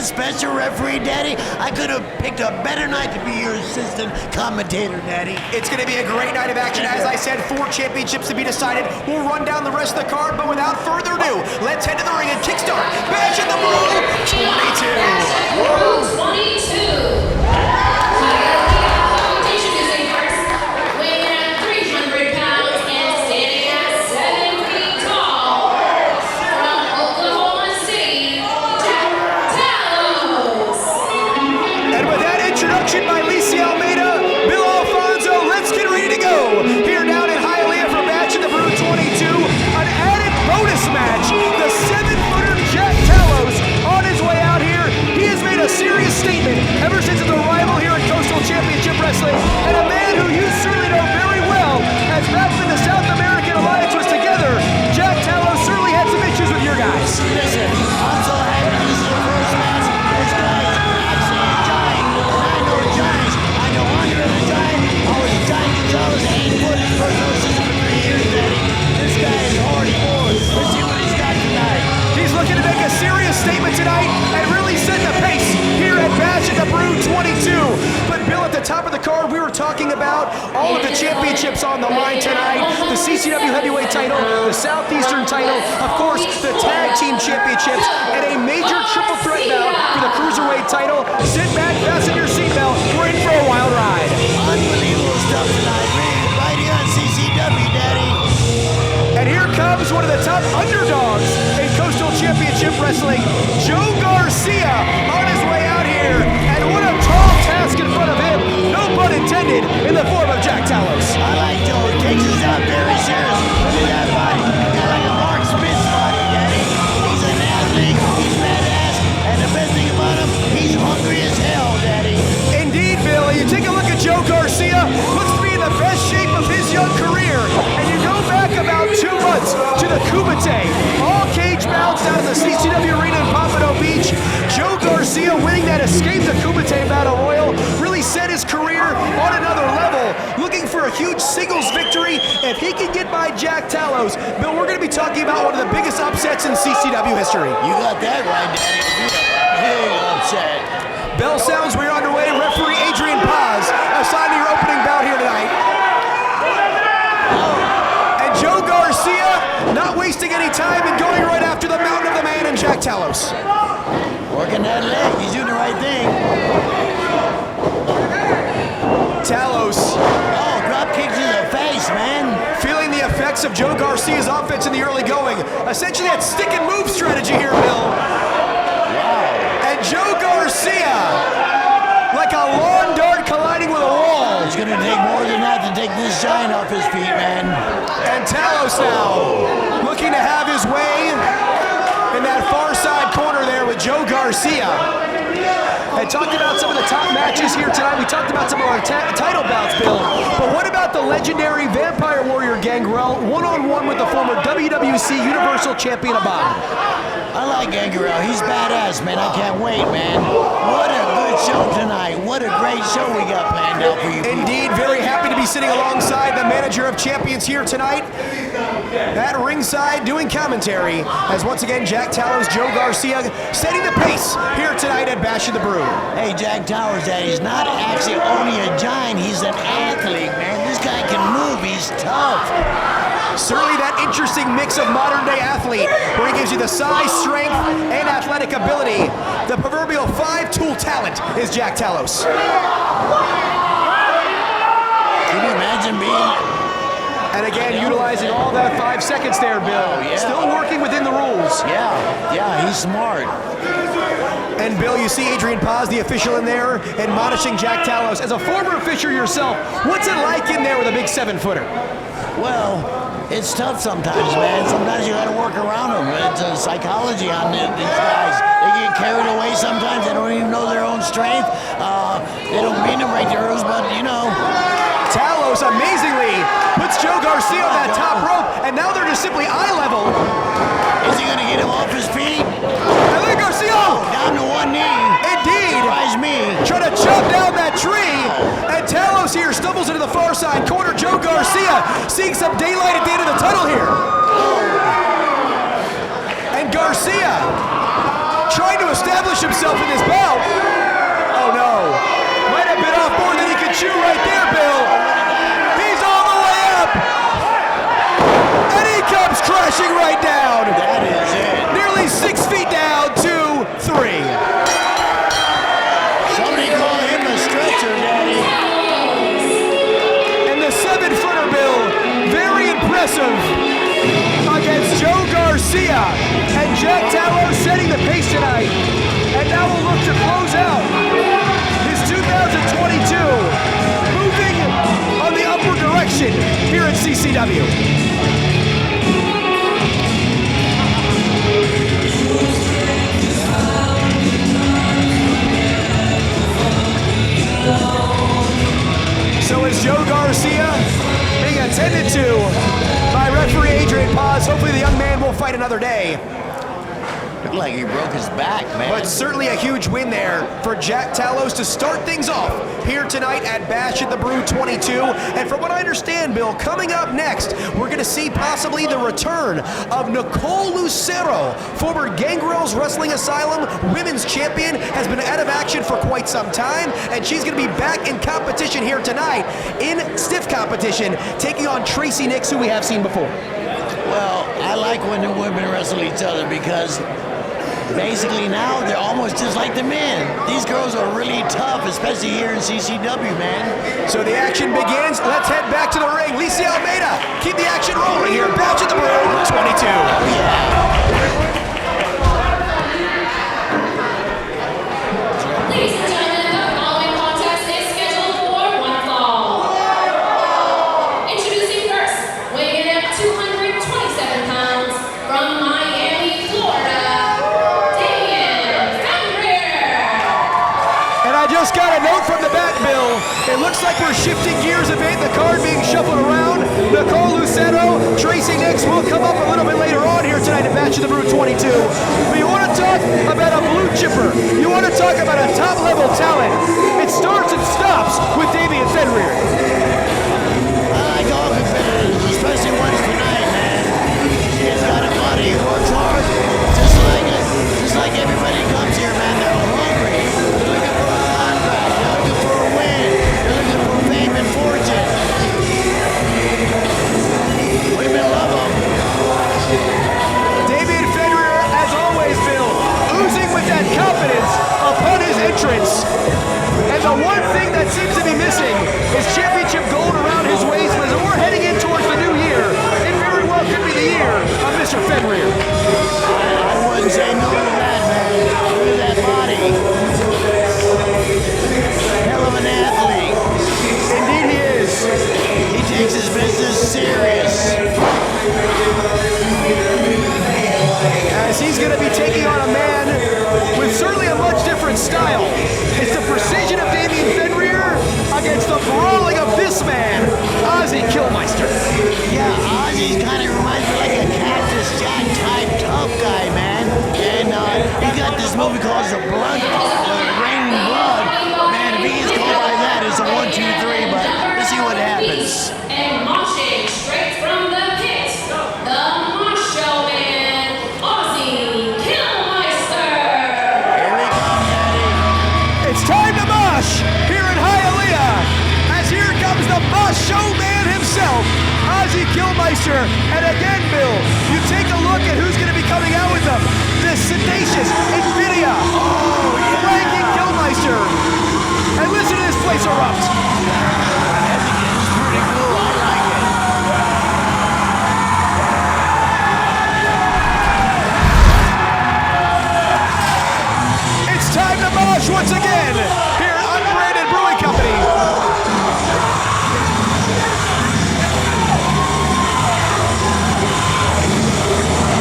special referee, Daddy. I could have picked a better night to be your assistant commentator, Daddy. It's going to be a great night of action. As I said, 4 championships to be decided. We'll run down the rest of the card, but without further ado, let's head to the ring and kickstart Bash at the Brew 22. Bash at the Brew 22. Serious statement ever since his arrival here at Coastal Championship Wrestling, and a man who you certainly know very well, as back when the South American Alliance was together, Jack Talos certainly had some issues with your guys. Listen, I'm so happy this is the first match. This guy is actually a giant, and I know giants. I know Andre the Giant. I was a giant Gonzalez, 8 foot, his personal assistant for 3 years, Daddy. This guy is hardcore. Let's see what he's got tonight. He's looking to make a serious statement tonight and really set the pace here at Bash at the Brew 22. But Bill, at the top of the card, we were talking about all of the championships on the line tonight. The CCW Heavyweight title, the Southeastern title, of course, the Tag Team Championships, and a major triple threat bout for the Cruiserweight title. Sit back, fasten your seatbelt. We're in for a wild ride. Unbelievable stuff tonight, right here on CCW, Daddy. And here comes one of the top underdogs in Coastal Championship Wrestling, Joe Garcia, on his way out here. And what a tall task in front of him, no pun intended, in the form of Jack Talos. I like Joe. He takes his job very serious. Look at that body. He's got like a Mark Spitz body, Daddy. He's an athlete. He's badass. And the best thing about him, he's hungry as hell, Daddy. Indeed, Bill. You take a look at Joe Garcia, looks to be in the best shape of his young career. And you go back about 2 months to the Kumite. All cage bouts down in the CCW Arena in Pompano Beach. Joe Garcia winning that Escape the Kumite Battle Royal really set his career on another level. Looking for a huge singles victory. If he can get by Jack Talos, Bill, we're going to be talking about one of the biggest upsets in CCW history. You got that right, Daddy. Big upset. Bell sounds, we're underway. Referee Adrian Paz assigning your opening bout here tonight. And Joe Garcia not wasting any time and going right after the Mountain of the Man and Jack Talos. Working that leg, he's doing the right thing. Talos. Oh, drop kick to the face, man. Feeling the effects of Joe Garcia's offense in the early going. Essentially that stick and move strategy here, Bill. Wow. And Joe Garcia, like a lawn dart colliding with a wall. It's gonna take more than that to take this giant off his feet, man. And Talos now looking to have his way in that far side corner there with Joe Garcia. And talked about some of the top matches here tonight. We talked about some of our title bouts, Bill. But what about the legendary Vampire Warrior Gangrel, one-on-one with the former WWC Universal Champion Abbad? I like Gangrel. He's badass, man. I can't wait, man. What a good show tonight. What a great show we got planned out for you people. Indeed, very happy to be sitting alongside the manager of champions here tonight at ringside doing commentary as once again Jack Talos, Joe Garcia setting the pace here tonight at Bash of the Brew. Hey, Jack Towers, Daddy, he's not actually only a giant, he's an athlete, man. This guy can move, he's tough. Certainly that interesting mix of modern-day athlete where he gives you the size, strength, and athletic ability. The proverbial 5-tool talent is Jack Talos. Can you imagine being... And again, utilizing all that 5 seconds there, Bill. Yeah. Still working within the rules. Yeah, he's smart. And Bill, you see Adrian Paz, the official in there, admonishing Jack Talos. As a former official yourself, what's it like in there with a big 7-footer? Well, it's tough sometimes, man. Sometimes you gotta work around them. It's a psychology on these guys. They get carried away sometimes. They don't even know their own strength. They don't mean to break the rules, but you know. Talos amazingly puts Joe Garcia on that top rope, and now they're just simply eye level. Is he gonna get him off his feet? And then Garcia! Down to one knee. Indeed! Surprise me. Trying to chop down that tree, and Talos here stumbles into the far side corner. Joe Garcia seeing some daylight at the end of the tunnel here. And Garcia trying to establish himself in this bout. Oh no. Might have bit off more than he could chew right there, Bill. He's all the way up. And he comes crashing right down. That is it. Nearly 6 feet down, 2, 3. Somebody call him a stretcher, Daddy. And the 7-footer, Bill, very impressive against Joe Garcia. And Jack Talos setting the pace tonight. And now we'll look to close out his 2022, moving on the upward direction here at CCW. So is Joe Garcia being attended to by referee Adrian Paz. Hopefully the young man will fight another day. Looked like he broke his back, man. But certainly a huge win there for Jack Talos to start things off here tonight at Bash at the Brew 22. And from what I understand, Bill, coming up next, we're going to see possibly the return of Lucero, former Gangrel's Wrestling Asylum women's champion, has been out of action for quite some time, and she's going to be back in competition here tonight in stiff competition, taking on Tracy Nyxx, who we have seen before. Well, I like when the women wrestle each other because basically now they're almost just like the men. These girls are really tough, especially here in CCW, man. So the action begins. Let's head back to the ring. Lisa Almeida, keep the action rolling here. Bash at the Brew 22. Oh, yeah. Ladies and gentlemen, the following contest is scheduled for one fall. Introducing first, weighing in at 227 pounds, from Miami, Florida, Damien, Fenrir. And I just got a note from the back, Bill. It looks like we're shifting gears a bit. The card being shuffled around. Lucero, Tracy Nyxx will come up a little bit later on here tonight at Bash at the Brew 22. But you want to talk about a blue chipper. You want to talk about a top-level talent. It starts and stops with Damien Fenrir. I like all competitors, especially ones tonight, man. He's got a body, he works hard, just like everybody comes here, man. They're hungry. They're looking for a contract. They're looking for a win. They're looking for fame and fortune. Women love him. Damien Fenrir, as always, Bill, oozing with that confidence upon his entrance. And the one thing that seems to be missing is championship gold around his waist. As we're heading in towards the new year, it very well could be the year of Mr. Fenrir. I wouldn't say no to that, man. Look at that body. Hell of an athlete. Indeed he is. He takes his business serious. As he's going to be taking on a man with certainly a much different style. It's the precision of Damien Fenrir against the brawling of this man, Ozzy Kilmeister. Yeah, Ozzy kind of reminds me like a Cactus Jack type tough guy, man. And he got this movie called The Blood, Raining Blood. Man, if he gets called by that, it's a 1, 2, 3, but let's see what happens. And moshing straight from the pit, the Macho Man, Ozzy Kilmeister. Here we come, Daddy. It's time to mosh here in Hialeah, as here comes the Macho Man himself, Ozzy Kilmeister. And again, Bill, you take a look at who's going to be coming out with them. This sedacious Invidia, Frankie Kilmeister. And listen to this place erupt. It's pretty cool. I like it. It's time to mosh once again here at Unbranded Brewing Company.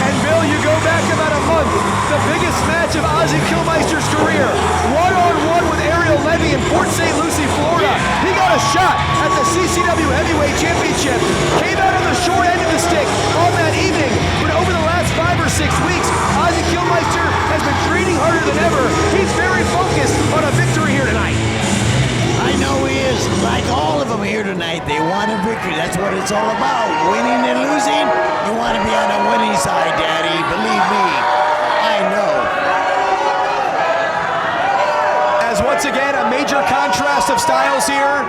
And Bill, you go back about a month, the biggest match of Ozzy Kilmeister's career, one-on-one with Ariel Levy in Port St. Lucie, Florida. He got a shot at the CCW Heavyweight Championship, came out on the short end of the stick on that evening, but over the last 5 or 6 weeks, Ozzy Kilmeister has been training harder than ever. He's very focused on a victory here tonight. I know he is. Like all of them here tonight, they want a victory. That's what it's all about. Winning and losing, you want to be on the winning side, Daddy. Believe me, I know. major contrast of styles here.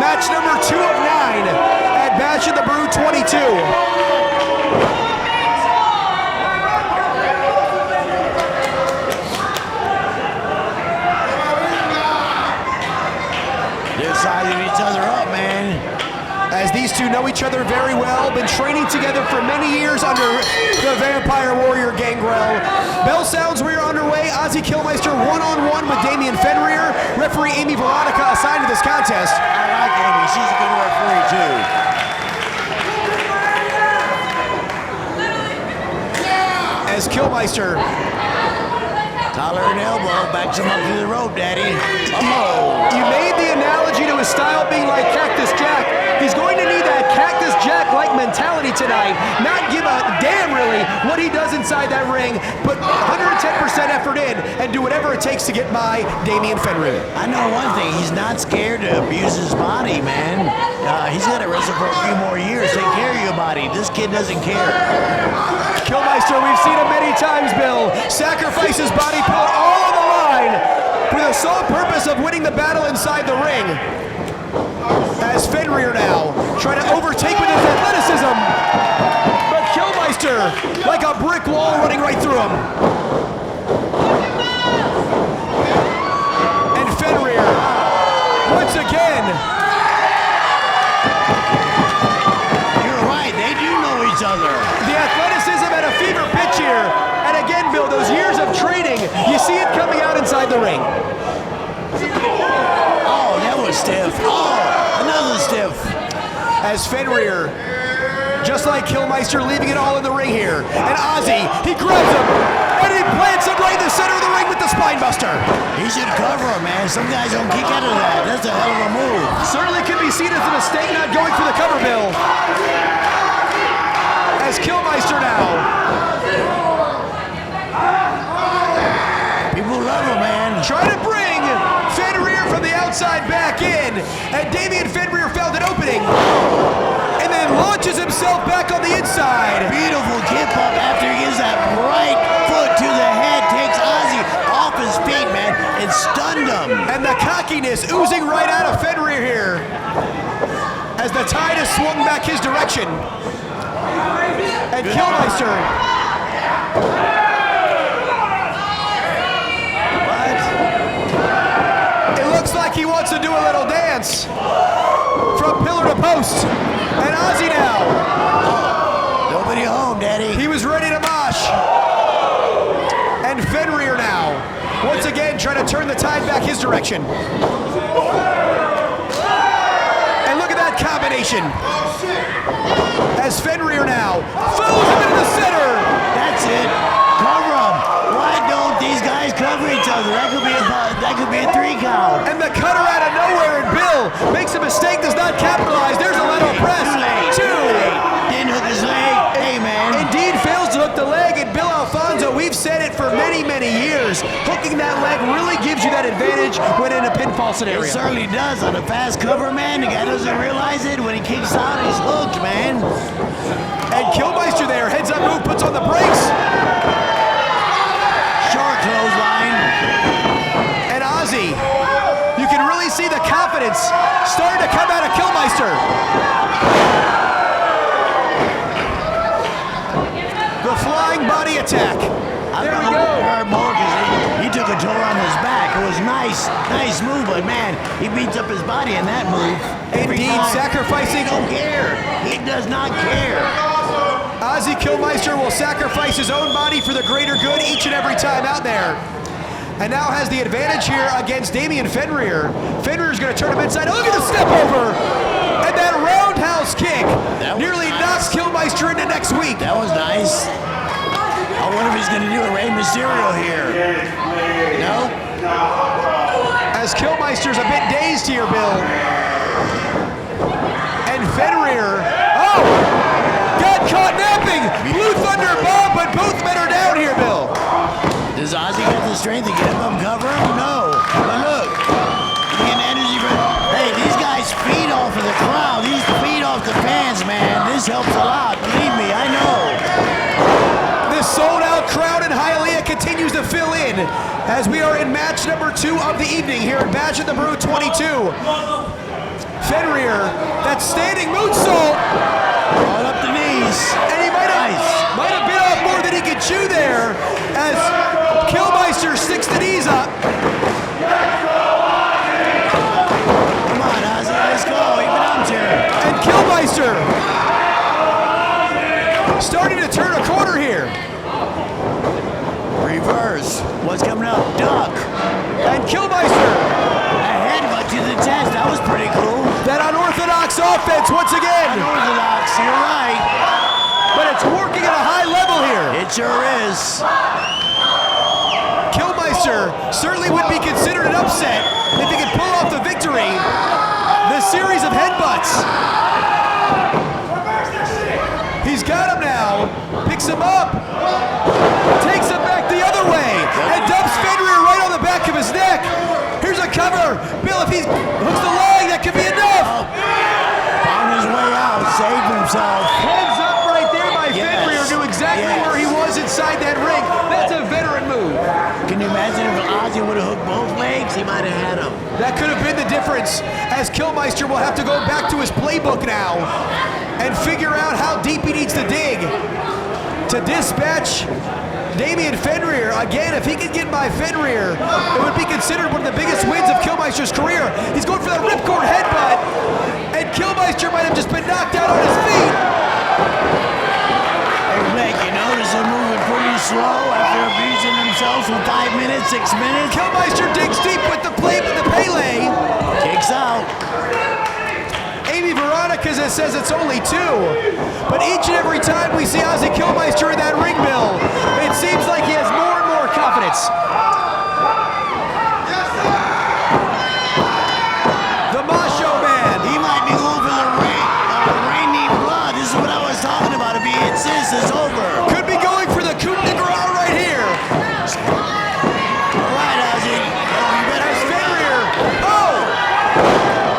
Match number 2 of 9 at Bash in the Brew 22. They're sizing each other up, man. As these two know each other very well, been training together for many years under the Vampire Warrior Gangrel. Bell sounds, we are underway. Ozzy Kilmeister one-on-one with Damien Fenrir. Referee Amy Veronica assigned to this contest. I like Amy. She's a good referee, too. As Kilmeister collar and elbow, backs him up to the rope, daddy. Oh. You made the analogy to his style being like Cactus Jack. He's going to need that Cactus Jack-like mentality tonight. Not give a damn, really, what he does inside that ring, but 110% effort in and do whatever it takes to get by Damien Fenrir. I know one thing. He's not scared to abuse his body, man. He's got to wrestle for a few more years. Take care of your body. This kid doesn't care. Kilmeister, we've seen him many times, Bill. Sacrifice his body, put it all on the line for the sole purpose of winning the battle inside the ring. As Fenrir now trying to overtake with his athleticism, but Kilmeister like a brick wall running right through him. And Fenrir once again. You're right. They do know each other. The athleticism at a fever pitch here. And again, Bill, those years of training, you see it coming out inside the ring. Oh, that was stiff. Oh, another stiff. As Fenrir, just like Kilmeister, leaving it all in the ring here. And Ozzy, he grabs him, and he plants him right in the center of the ring with the spine buster. He should cover him, man. Some guys don't kick out of that. That's a hell of a move. Certainly can be seen as a mistake not going for the cover, Bill. As Kilmeister now. People love him, man. Trying to bring Fenrir from the outside back in. And Damien Fenrir found an opening. And then launches himself back on the inside. Beautiful kip up after he gives that right foot to the head. Takes Ozzy off his feet, man, and stunned him. And the cockiness oozing right out of Fenrir here. As the tide is swung back his direction. And Kilmeister. Looks like he wants to do a little dance from pillar to post. And Ozzy now. Nobody home, daddy. He was ready to mosh. And Fenrir now, once again, trying to turn the tide back his direction. And look at that combination. As Fenrir now follows him into the center. That's it. Cover him. Why don't these guys cover each other? That could be a 3 count. And the cutter out of nowhere, and Bill makes a mistake, does not capitalize. There's a lateral press. Too late. Didn't hook his leg. Hey, man. Indeed fails to hook the leg, and Bill Alfonso, we've said it for many, many years. Hooking that leg really gives you that advantage when in a pinfall scenario. It certainly does. On a fast cover, man, the guy doesn't realize it. When he kicks out, he's hooked, man. And Kilmeister there, heads up move, puts on the brakes. Short clothesline. And Ozzy, you can really see the confidence starting to come out of Kilmeister. The flying body attack. There we go. Hurt more because he took a toll on his back. It was nice move, but man, he beats up his body in that move. Indeed, sacrificing. He don't care. He does not care. Ozzy Kilmeister will sacrifice his own body for the greater good each and every time out there. And now has the advantage here against Damien Fenrir. Fenrir's going to turn him inside. Oh, look at the step over. And that roundhouse kick nearly knocks Kilmeister into next week. That was nice. I wonder if he's going to do a Rey Mysterio here. No? As Kilmeister's a bit dazed here, Bill. And Fenrir, oh, got caught napping. Blue Thunder bomb, but both men are down here, Bill. Does Ozzy have the strength to get him uncover him? No. But look, getting energy from. Hey, these guys feed off of the crowd. These feed off the fans, man. This helps a lot. Believe me, I know. This sold-out crowd in Hialeah continues to fill in as we are in match number 2 of the evening here at Bash at the Brew 22. Fenrir, that standing moonsault. All up the knees. And he might have bit off more than he could chew there as Kilmeister sticks the knees up. Come on, Ozzy, let's go. Even I'm here. And Kilmeister starting to turn a corner here. Reverse. What's coming up? Duck. And Kilmeister. A headbutt to the chest. That was pretty cool. That unorthodox offense once again. Unorthodox, you're right. But it's working at a high level here. It sure is. Kilmeister certainly would be considered an upset if he could pull off the victory. The series of headbutts. He's got him now. Picks him up. Takes him back the other way. And dumps Fenrir right on the back of his neck. Here's a cover. Bill, if he hooks the leg, that could be enough. On his way out, saved himself. Heads up right there by Fenrir. Knew exactly where he was inside that ring. That's a veteran move. Can you imagine if Ozzy would have hooked both legs? He might have had him. That could have been the difference, as Kilmeister will have to go back to his playbook now and figure out how deep he needs to dig to dispatch Damien Fenrir. Again, if he could get by Fenrir, it would be considered one of the biggest wins of Kilmeister's career. He's going for that ripcord headbutt, and Kilmeister might have just been knocked out on his feet. Hey, Rick, you notice they're moving pretty slow after abusing themselves for 5 minutes, 6 minutes? Kilmeister digs deep with the Pele. Kicks out. Amy Veronica says it's only 2. But each and every time we see Ozzy Kilmeister in that ring, Bill, it seems like he has more and more confidence. The Macho Man. He might be going for the rainy blood. This is what I was talking about. If he hits this, it's over. Could be going for the coup de grace right here. All right, Ozzy. You better Fenrir. Oh!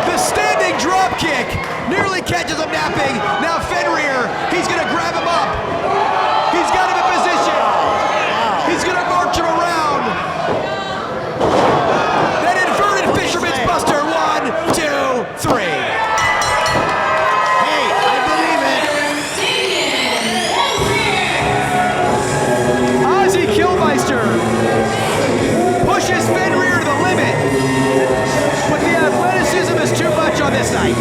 The standing drop kick nearly catches him napping. Now Fenrir, he's going to grab him up. He's got him in position. He's going to march him around. That inverted fisherman's buster. 1, 2, 3. Hey, I believe it. Ozzy Kilmeister pushes Fenrir to the limit. But the athleticism is too much on this night.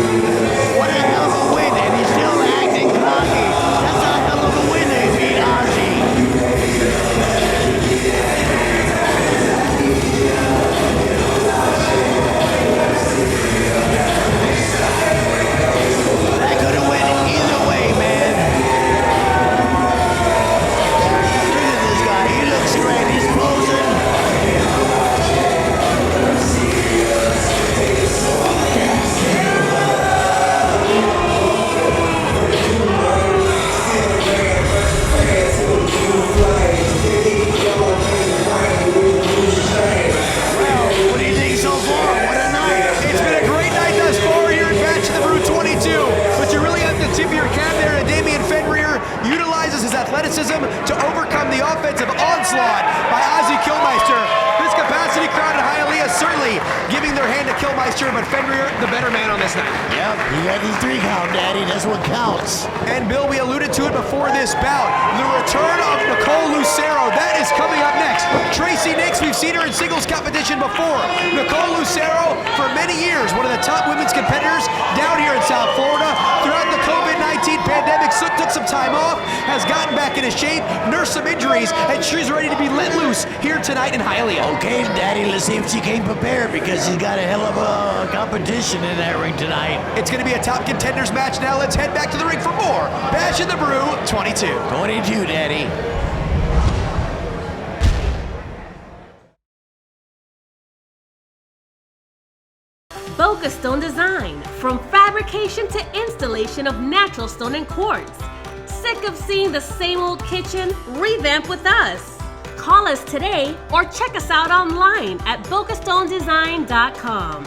What a hell of a win, and he's still acting cocky. That's a hell of a win they beat Ozzy. That could have went either way, man. Look at this guy. He looks great. He's posing. What do you think so far? What a night. It's been a great night thus far here at Bash of the Brew 22, but you really have to tip your cap there to Damien Fenrir. Utilizes his athleticism to overcome the offensive onslaught by Ozzy Kilmeister. This capacity crowd in Hialeah certainly giving their hand to Kilmeister, but Fenrir the better man on this night. Yep, you got the 3 count, Daddy. That's what counts. And Bill, we alluded to it before this bout. The return of Lucero, that is coming up next. Tracy Nyxx, we've seen her in singles competition before. Lucero, for many years, one of the top women's competitors down here in South Florida. Throughout the COVID-19 pandemic, took some time off, has gotten back into shape, nursed some injuries, and she's ready to be let loose here tonight in Hialeah. Okay, Daddy, let's see if she came prepared because she's got a hell of a competition in that ring tonight. It's going to be a top contenders match now. Let's head back to the ring for more Bash in the Brew 22. 22, Daddy. Boca Stone Design, from fabrication to installation of natural stone and quartz. Sick of seeing the same old kitchen? Revamp with us. Call us today or check us out online at bocastonedesign.com.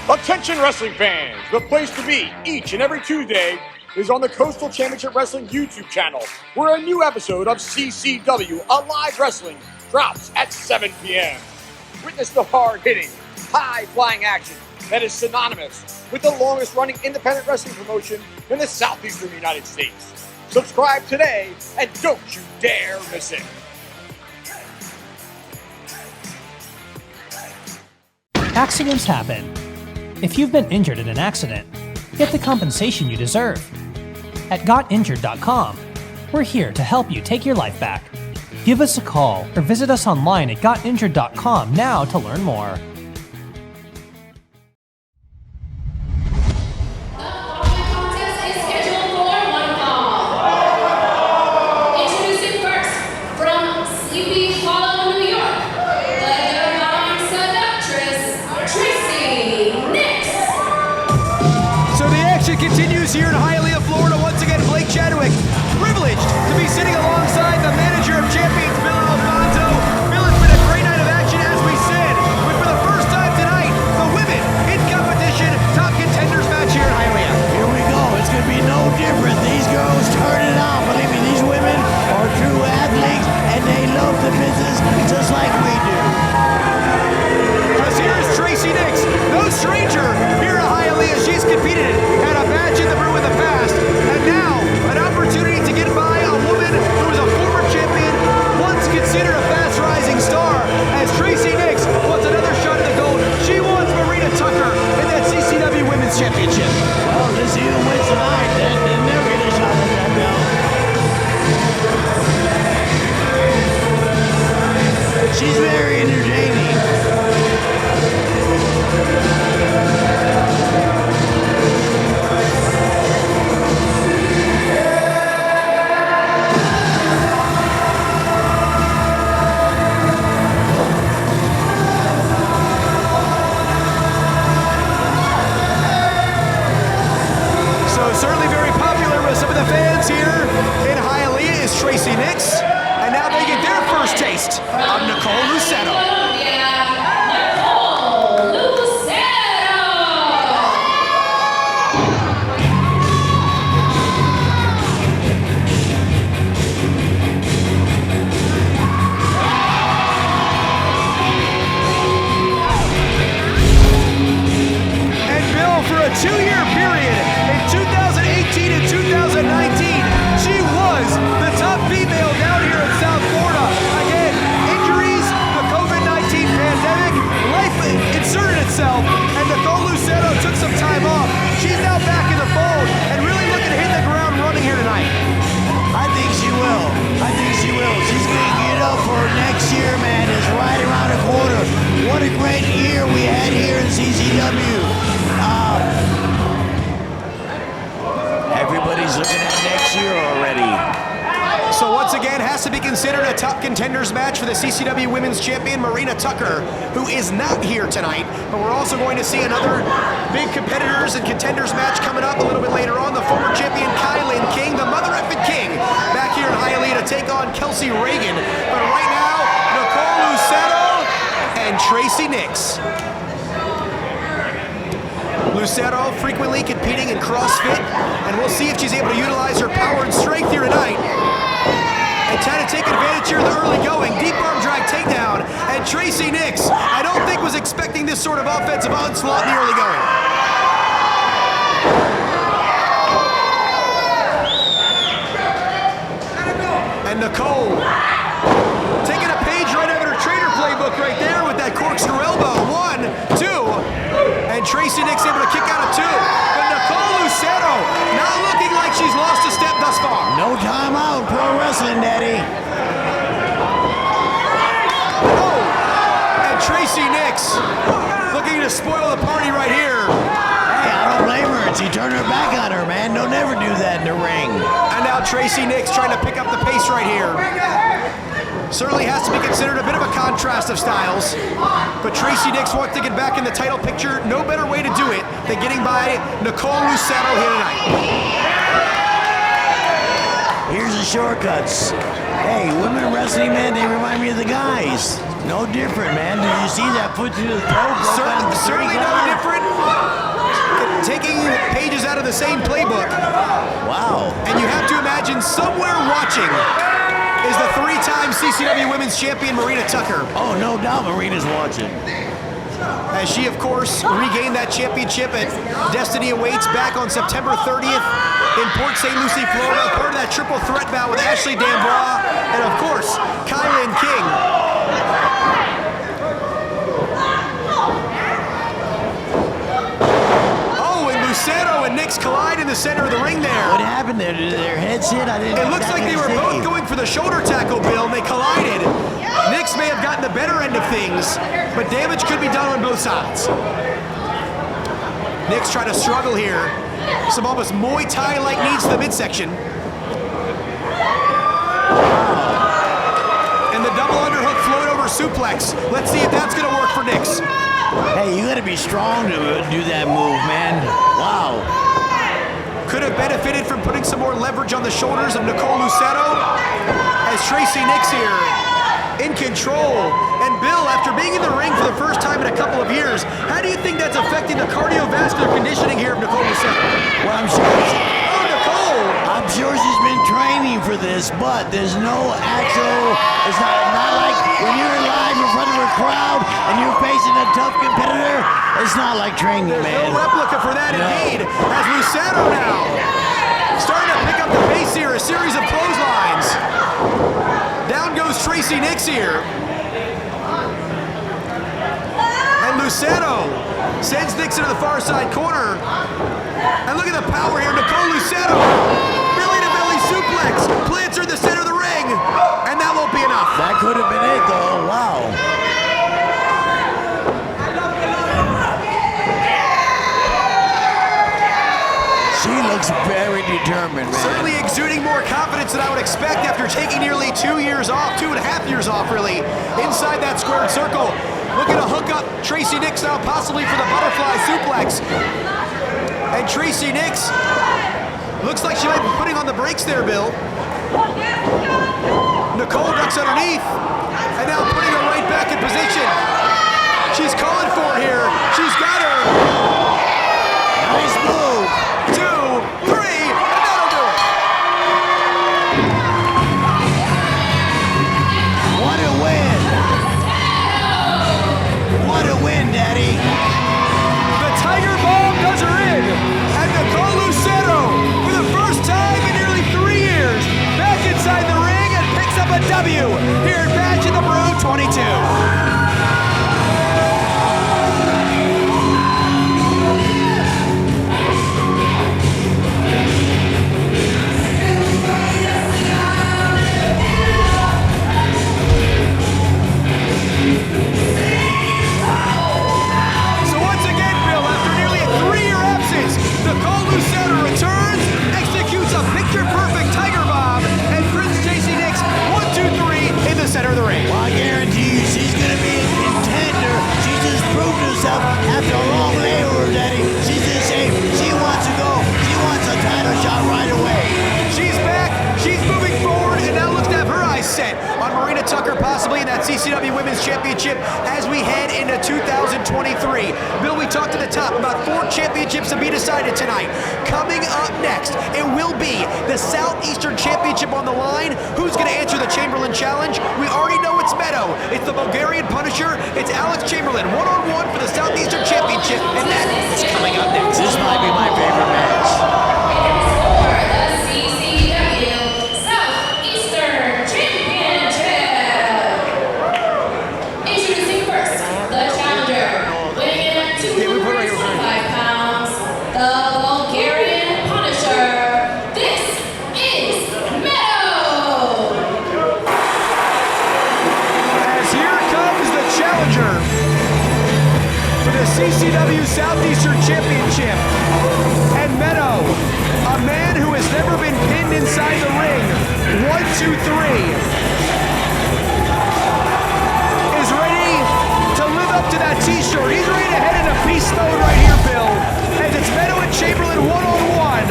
Attention wrestling fans, the place to be each and every Tuesday is on the Coastal Championship Wrestling YouTube channel, where a new episode of CCW Alive Wrestling drops at 7 p.m. Witness the hard-hitting, high-flying action that is synonymous with the longest-running independent wrestling promotion in the Southeastern United States. Subscribe today and don't you dare miss it. Accidents happen. If you've been injured in an accident, get the compensation you deserve. At GotInjured.com, we're here to help you take your life back. Give us a call or visit us online at GotInjured.com now to learn more. Continues here in Hialeah, Florida. Once again, Blake Chadwick, privileged to be sitting alongside the manager of champions, Bill Alfonso. Bill, it's been a great night of action, as we said, but for the first time tonight, the women in competition top contenders match here in Hialeah. Here we go. It's going to be no different. These girls turn it on. Believe me, these women are true athletes, and they love the business just like we do. Because here's Tracy Nyxx, no stranger here in Hialeah. She's competed at a match in the Brew in the past, and now an opportunity to get by a woman who was a former champion, once considered a fast-rising star. As Tracy Nyxx wants another shot at the gold, she wants Marina Tucker in that CCW Women's Championship. Well, this is who wins tonight. They'll never get a shot at that belt. She's very entertaining. Certainly very popular with some of the fans here in Hialeah is Tracy Nyxx, and now they get their first taste of Nicole Lucero. And Bill, for a 2-year period, in 2018 and 2019, she was the top female down here in South Florida. Again, injuries, the COVID-19 pandemic, life inserted itself, and Nicole Lucero took some time off. She's now back in the fold and really looking to hit the ground running here tonight. I think she will. I think she will. She's going to get up for next year, man. It's right around the corner. What a great year we had here in CCW. Everybody's looking at next year already. So once again, has to be considered a top contenders match for the CCW Women's Champion, Marina Tucker, who is not here tonight. But we're also going to see another big competitors and contenders match coming up a little bit later on. The former champion, KiLynn King, the mother effing King, back here in Hialeah to take on Kelsey Raegan. But right now, Nicole Lucero and Tracy Nyxx. Lucero frequently competing in CrossFit, and we'll see if she's able to utilize her power and strength here tonight and try to take advantage here of the early going. Deep arm drag takedown, and Tracy Nyxx, I don't think was expecting this sort of offensive onslaught in the early going. And Nicole taking a page right out of her trainer playbook right there with that corkscrew elbow. 1, 2, and Tracy Nyxx able to kick out of 2. But Nicole Lucero not looking like she's lost a step thus far. No time out, pro wrestling, daddy. Oh, and Tracy Nyxx looking to spoil the party right here. Hey, I don't blame her. She turned her back on her, man. Don't never do that in the ring. And now Tracy Nyxx trying to pick up the pace right here. Certainly has to be considered a bit of a contrast of styles, but Tracy Nyxx wants to get back in the title picture. No better way to do it than getting by Nicole Lucero here tonight. Here's the shortcuts. Hey, women wrestling, man, they remind me of the guys. No different, man. Did you see that foot to the throat? Certainly no different. taking pages out of the same playbook. Wow. And you have to imagine somewhere watching is the three-time CCW Women's Champion Marina Tucker. Oh, no doubt Marina's watching. As she, of course, regained that championship at Destiny Awaits back on September 30th in Port St. Lucie, Florida, part of that triple threat bout with Ashley D'Amboise and, of course, KiLynn King. Lucero and Nyxx collide in the center of the ring there. What happened there? Did their heads hit? I didn't. It looks like they were both going for the shoulder tackle, Bill, and they collided. Nyxx may have gotten the better end of things, but damage could be done on both sides. Nyxx trying to struggle here. Some almost Muay Thai-like knees to the midsection. And the double underhook float over suplex. Let's see if that's going to work for Nyxx. Hey, you gotta be strong to do that move, man. Wow. Could have benefited from putting some more leverage on the shoulders of Nicole Lucero. As Tracy Nyxx here in control. And Bill, after being in the ring for the first time in a couple of years, how do you think that's affecting the cardiovascular conditioning here of Nicole Lucero? Well, I'm sure. Oh, Nicole! I'm sure she's been training for this, but there's no actual. It's not like when you're live in front of a crowd and you're facing a tough competitor. It's not like training, There's man. no replica for that, indeed. As Lucero now starting to pick up the pace here, a series of clotheslines. Down goes Tracy Nyxx here. And Lucero sends Nyxx into the far side corner. And look at the power here, Nicole Lucero. Belly-to-belly suplex, plants her in the center of the ring. And that won't be enough. That could have been it, though. Wow. She looks very determined, man. Certainly exuding more confidence than I would expect after taking nearly 2 years off, 2.5 years off, really, inside that squared circle. Looking to hook up Tracy Nyxx now, possibly for the butterfly suplex. And Tracy Nyxx looks like she might be putting on the brakes there, Bill. Nicole ducks underneath, and now putting her right back in position. She's calling for it here. She's got her. Nice move. 2, 3, and that'll do it. What a win. What a win, Daddy. The Tiger Bomb does her in, and Nicole Lucero, for the first time in nearly 3 years, back inside the ring and picks up a W here at Match in the Brew 22. Nicole Lucero returns, executes a picture-perfect Tiger Bomb, and brings Tracy Nyxx 1, 2, 3 in the center of the ring. Well, I guarantee you she's going to be a contender. She just proved herself after a long labor, Daddy. She's in shape. She wants to go. She wants a title shot right away. She's back. She's moving forward, and now looks to have her eyes set on Marina Tucker, possibly in that CCW Women's Championship as we head into 2023. Bill, we talked at the top about 4 championships to be decided tonight. Coming up next, it will be the Southeastern Championship on the line. Who's going to answer the Chamberlain challenge? We already know it's Meto. It's the Bulgarian Punisher. It's Alex Chamberlain, one-on-one for the Southeastern Championship, and that is coming up next. This might be my favorite match. For the CCW Southeastern Championship. Introducing first, the challenger, weighing in at 225 pounds, the Bulgarian Punisher. This is Meto. As here comes the challenger for the CCW Southeastern Championship. And Meto, a man who has never been pinned inside the ring, 1, 2, 3, is ready to live up to that t-shirt. He's ready to head into beast mode right here, Bill. As it's Meto and Chamberlain one-on-one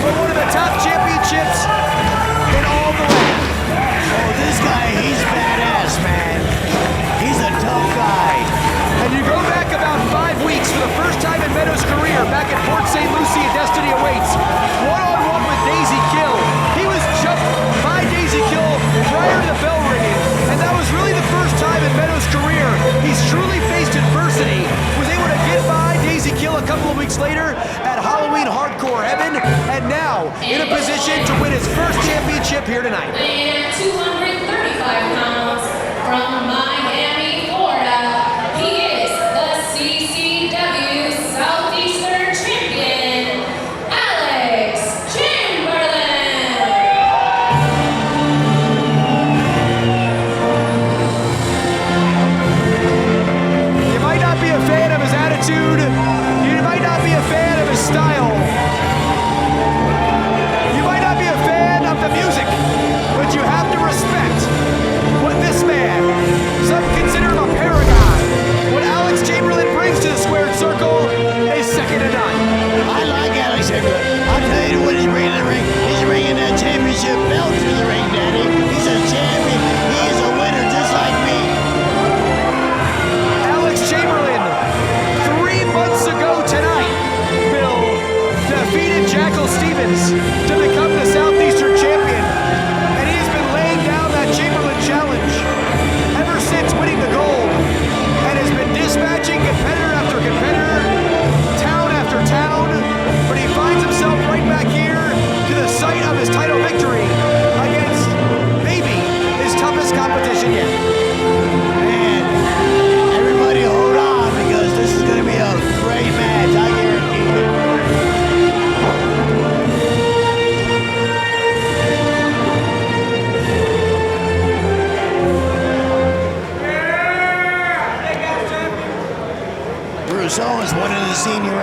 for one of the top championships in all the land. Oh, this guy, he's badass, man. He's a tough guy. And you go back about 5 weeks for the first time in Meto's career, back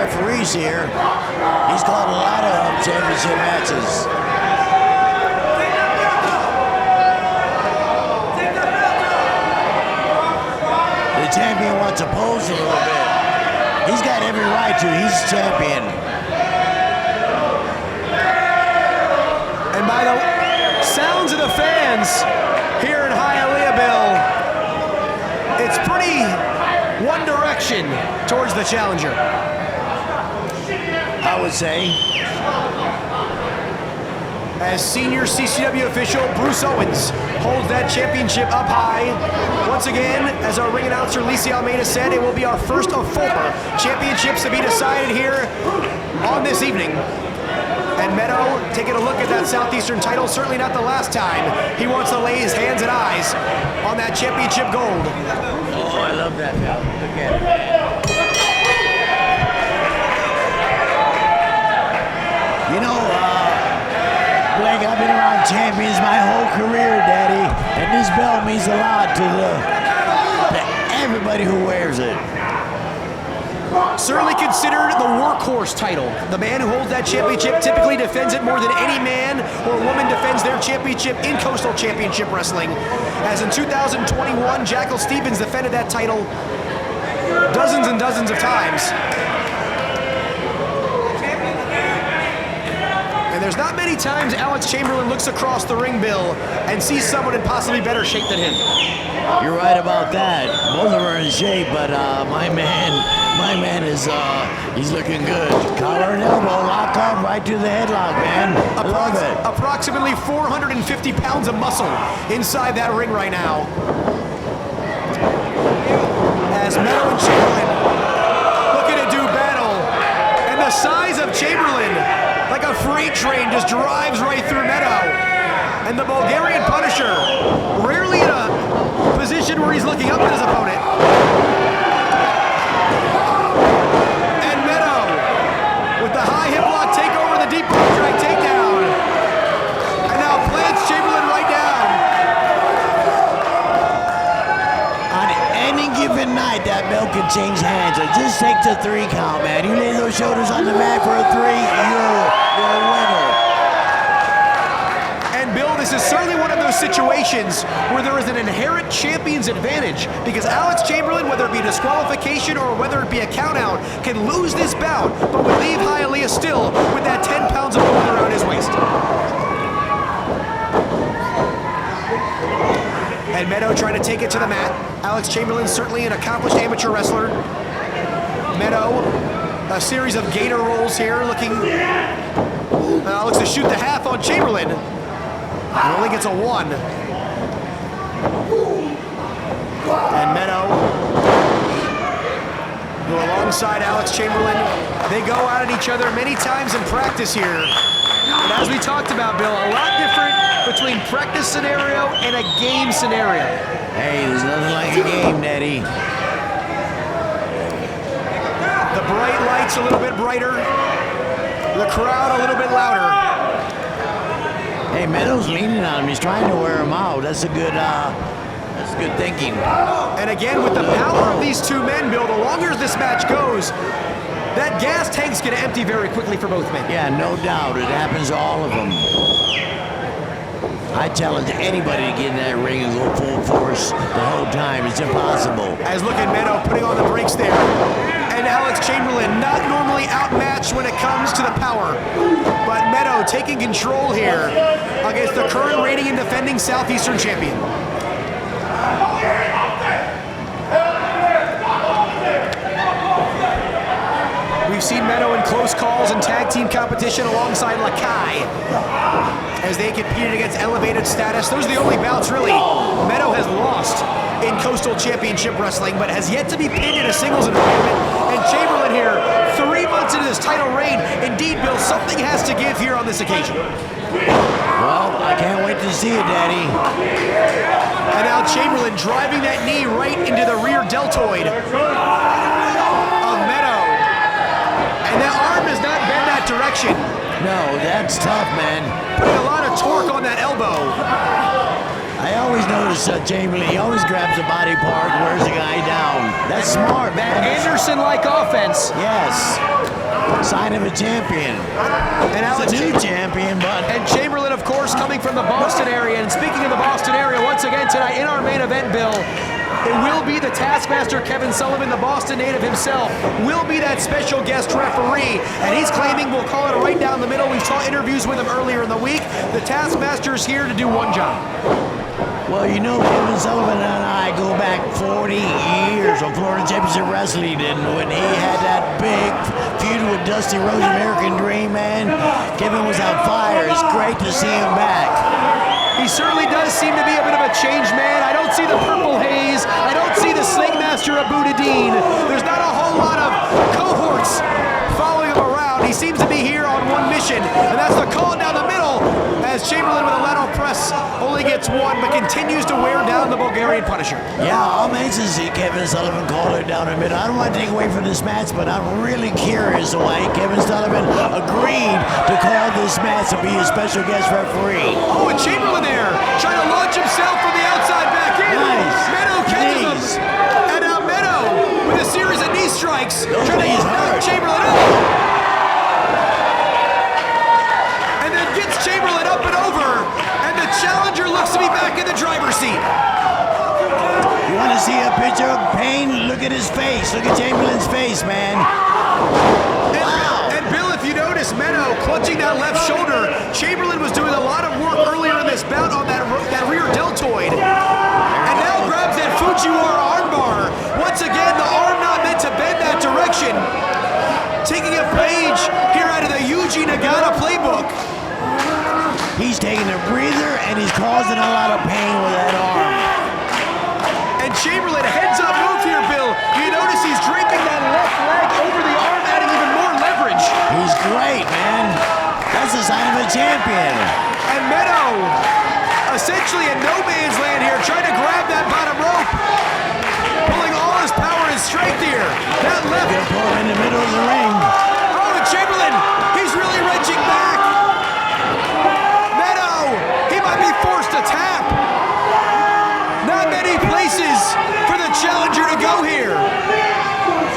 referees here. He's called a lot of championship matches. The champion wants to pose a little bit. He's got every right to. He's champion. And by the sounds of the fans here in Hialeah, Bill, it's pretty one direction towards the challenger. I would say. As senior CCW official Bruce Owens holds that championship up high. Once again, as our ring announcer Lisi Almeida said, it will be our first of 4 championships to be decided here on this evening. And Meto taking a look at that Southeastern title, certainly not the last time he wants to lay his hands and eyes on that championship gold. Oh, I love that, Mel. Look at it, man. You know, Blake, I've been around champions my whole career, Daddy, and this belt means a lot to everybody who wears it. Certainly considered the workhorse title. The man who holds that championship typically defends it more than any man or woman defends their championship in Coastal Championship Wrestling. As in 2021, Jackal Stevens defended that title dozens and dozens of times. And there's not many times Alex Chamberlain looks across the ring, Bill, and sees someone in possibly better shape than him. You're right about that. Both of them are in shape, but my man is, he's looking good. Collar and elbow, lock up right to the headlock, man. I love it. Approximately 450 pounds of muscle inside that ring right now. As Meto and Chamberlain looking to do battle. And the size of Chamberlain, like a freight train, just drives right through Meto. And the Bulgarian Punisher, rarely in a position where he's looking up at his opponent. And Meto, with the high hip lock takeover, the deep drag takedown. And now plants Chamberlain right down. On any given night, that belt can change hands. It just takes a 3 count, man. You lay those shoulders on the mat for a 3, you're a winner. Bill, this is certainly one of those situations where there is an inherent champion's advantage because Alex Chamberlain, whether it be disqualification or whether it be a countout, can lose this bout, but would leave Hialeah still with that 10 pounds of gold around his waist. And Meto trying to take it to the mat. Alex Chamberlain, certainly an accomplished amateur wrestler. Meto, a series of gator rolls here, looking looks to shoot the half on Chamberlain. He only gets a 1. And Meto go alongside Alex Chamberlain. They go out at each other many times in practice here. But as we talked about, Bill, a lot different between practice scenario and a game scenario. Hey, there's nothing like a game, Daddy. The bright lights a little bit brighter. The crowd a little bit louder. Hey, Meto's leaning on him. He's trying to wear him out. That's good thinking. And again, with the power of these two men, Bill, the longer this match goes, that gas tank's going to empty very quickly for both men. Yeah, no doubt. It happens to all of them. I challenge anybody to get in that ring and go full force the whole time. It's impossible. As look at Meto putting on the brakes there. And Alex Chamberlain not normally outmatched when it comes to the power. But Meto taking control here against the current reigning and defending Southeastern champion. We've seen Meto in close calls and tag team competition alongside Lakai as they competed against elevated status. Those are the only bouts, really, Meto has lost in Coastal Championship Wrestling, but has yet to be pinned in a singles environment. And Chamberlain here, 3 months into this title reign. Indeed, Bill, something has to give here on this occasion. Well, I can't wait to see it, Daddy. And now Chamberlain driving that knee right into the rear deltoid of Meto. And that arm does not bend that direction. No, that's tough, man. Putting a lot of torque on that elbow. I always notice Chamberlain, he always grabs a body part, wears the guy down. That's smart, man. Anderson-like offense. Yes. Sign of a champion. And It's a new champion, but... And Chamberlain, of course, coming from the Boston area. And speaking of the Boston area, once again tonight in our main event, Bill, it will be the Taskmaster Kevin Sullivan, the Boston native himself, will be that special guest referee. And he's claiming we'll call it right down the middle. We saw interviews with him earlier in the week. The Taskmaster's here to do one job. Well, you know, Kevin Sullivan and I go back 40 years on Florida Championship Wrestling, and when he had that big feud with Dusty Rhodes, American Dream, man, Kevin was on fire. It's great to see him back. He certainly does seem to be a bit of a changed man. I don't see the purple haze. I don't see the Snake Master Abu Dhabi. There's not a whole lot of cohorts following him around. He seems to be here on one mission, and that's the call down the middle, as Chamberlain with a lateral press only gets one, but continues to wear down the Bulgarian Punisher. Yeah, I'm anxious to see Kevin Sullivan call it down the middle. I don't want to take away from this match, but I'm really curious why Kevin Sullivan agreed to call this match to be a special guest referee. Oh, and Chamberlain there, trying to launch himself from the outside back in. Nice. Meto catches him. And now Meto with a series of knee strikes, trying to knock Chamberlain out. And then gets Chamberlain up and over, and the challenger looks to be back in the driver's seat. You want to see a picture of pain? Look at his face. Look at Chamberlain's face, man. Wow. And Bill, if you notice, Meto clutching that left shoulder. Chamberlain was doing a lot of work earlier in this bout on that rear deltoid. And now grabs that Fujiwara armbar. Once again, the arm not meant to bend that direction. Taking a page here out of the Yuji Nagata playbook. He's taking a breather, and he's causing a lot of pain with that arm. And Chamberlain, heads up move here, Bill. You notice he's draping that left leg over the arm, adding even more leverage. He's great, man. That's a sign of a champion. And Meto, essentially in no man's land here, trying to grab that bottom rope. Pulling all his power and strength here. That left. Gonna pull him in the middle of the ring. Oh, and Chamberlain, he's really wrenching back. Meto, he might be forced to tap. Not many places for the challenger to go here.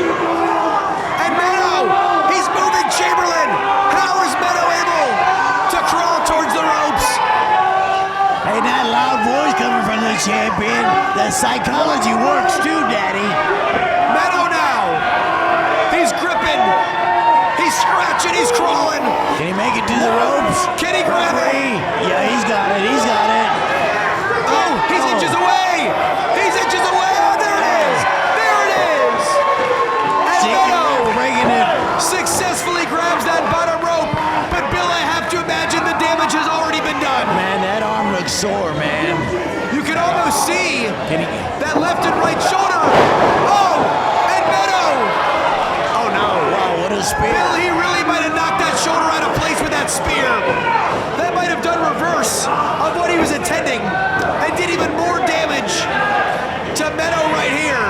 And Meto, he's moving Chamberlain. How is Meto able to crawl towards the ropes? Hey, that loud voice coming from the champion. That psychology works too, Daddy. Meto now. He's gripping. He's scratching. He's crawling. Can he make it to the ropes? Can he grab it? Yeah, he's got it. He's got it. Oh, he's inches away. He's inches away. Oh, there it is. There it is. And Meto breaking it. successfully grabs that bottom rope. But Bill, I have to imagine the damage has already been done. Man, that arm looks sore, man. You can almost see Can he? that left and right shoulder. Oh, and Meto. Oh, no. Wow, what a spear. Bill, he really might have knocked that shoulder out of place with that spear. That might have done reverse of what he was intending and did even more damage to Meto right here.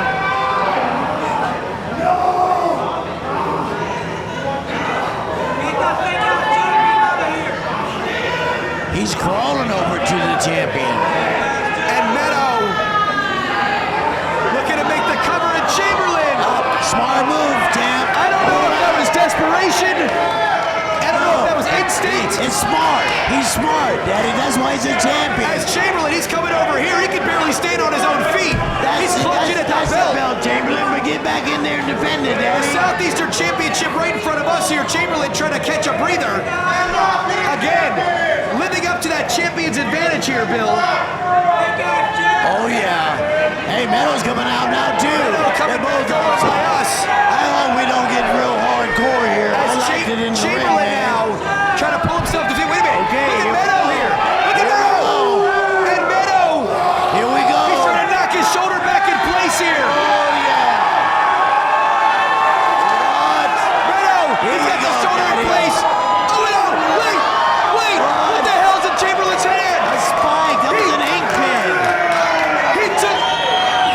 He's crawling over to the champion. And Meto looking to make the cover, and Chamberlain. Smart move, champ. I don't know if that was desperation. I don't know if that was instinct. It's smart. He's smart, Daddy. That's why he's a champion. As Chamberlain, he's coming over here. He can barely stand on his own feet. He's clutching at that That's the belt. belt, Chamberlain. But get back in there and defend it, The Daddy. Southeastern Championship right in front of us here. Chamberlain trying to catch a breather. Again, living up to that champion's advantage here, Bill. Oh, yeah. Hey, Meto's coming out now, too. Meto coming They're both back over by us. I hope we don't get real hardcore here. I As liked it in the ring, Chamberlain man. now trying to pull himself to feet. Wait a minute. Okay, Look here at Meto here. Look at Meto. And Meto. Here we go. He's trying to knock his shoulder back in place here. Oh, yeah. What? Meto, Here he's we got the go, shoulder in Daddy. place. Oh, no. Wait. What the hell's in Chamberlain's hand? A spike. That was an ink pen. He took.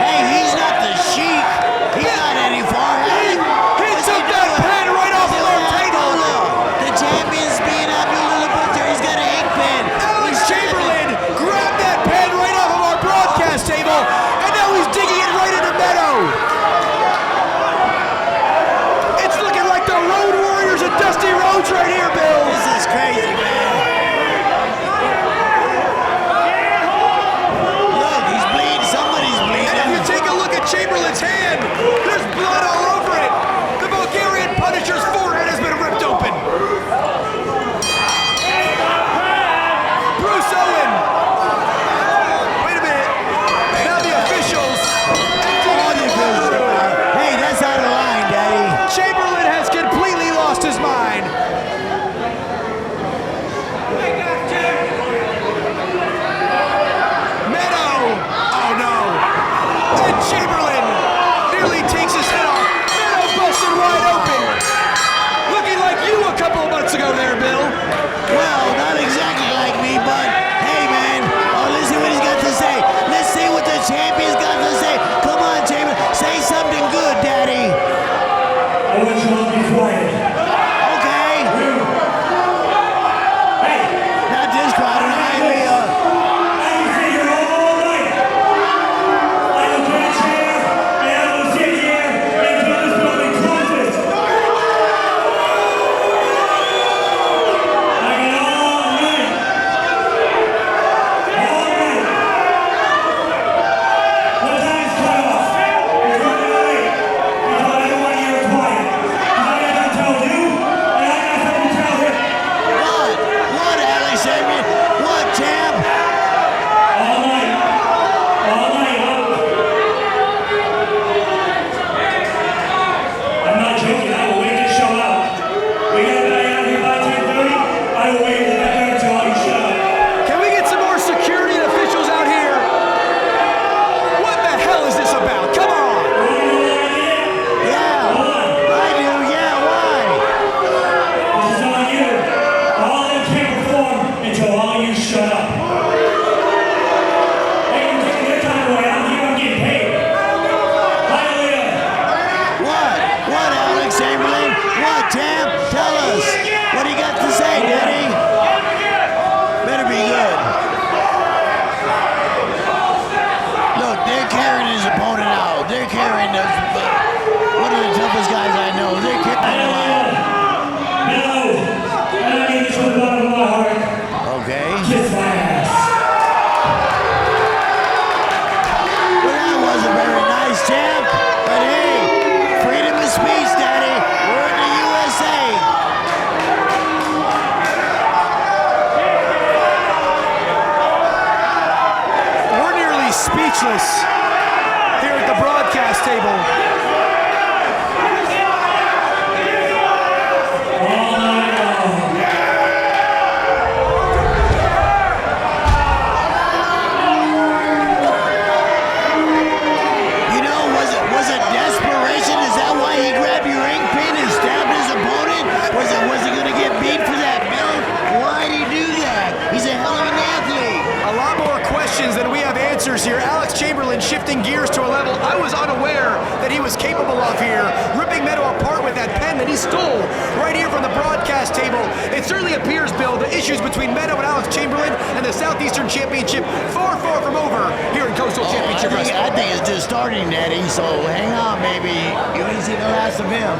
Hey, he's not the Sheik. He's not any far. He took that pen right off of our table. The champion's being Abdullah Butcher. He's got an ink pen. Alex Chamberlain grabbed that pen right off of our broadcast table, and now he's digging it right into Meto. It's looking like the Road Warriors of speechless here at the broadcast table. Here, Alex Chamberlain shifting gears to a level I was unaware that he was capable of here, ripping Meto apart with that pen that he stole right here from the broadcast table. It certainly appears, Bill, the issues between Meto and Alex Chamberlain and the Southeastern Championship far from over here in Coastal Championship Wrestling. I think it's just starting, Daddy, so hang on, baby. You ain't seen the last of him.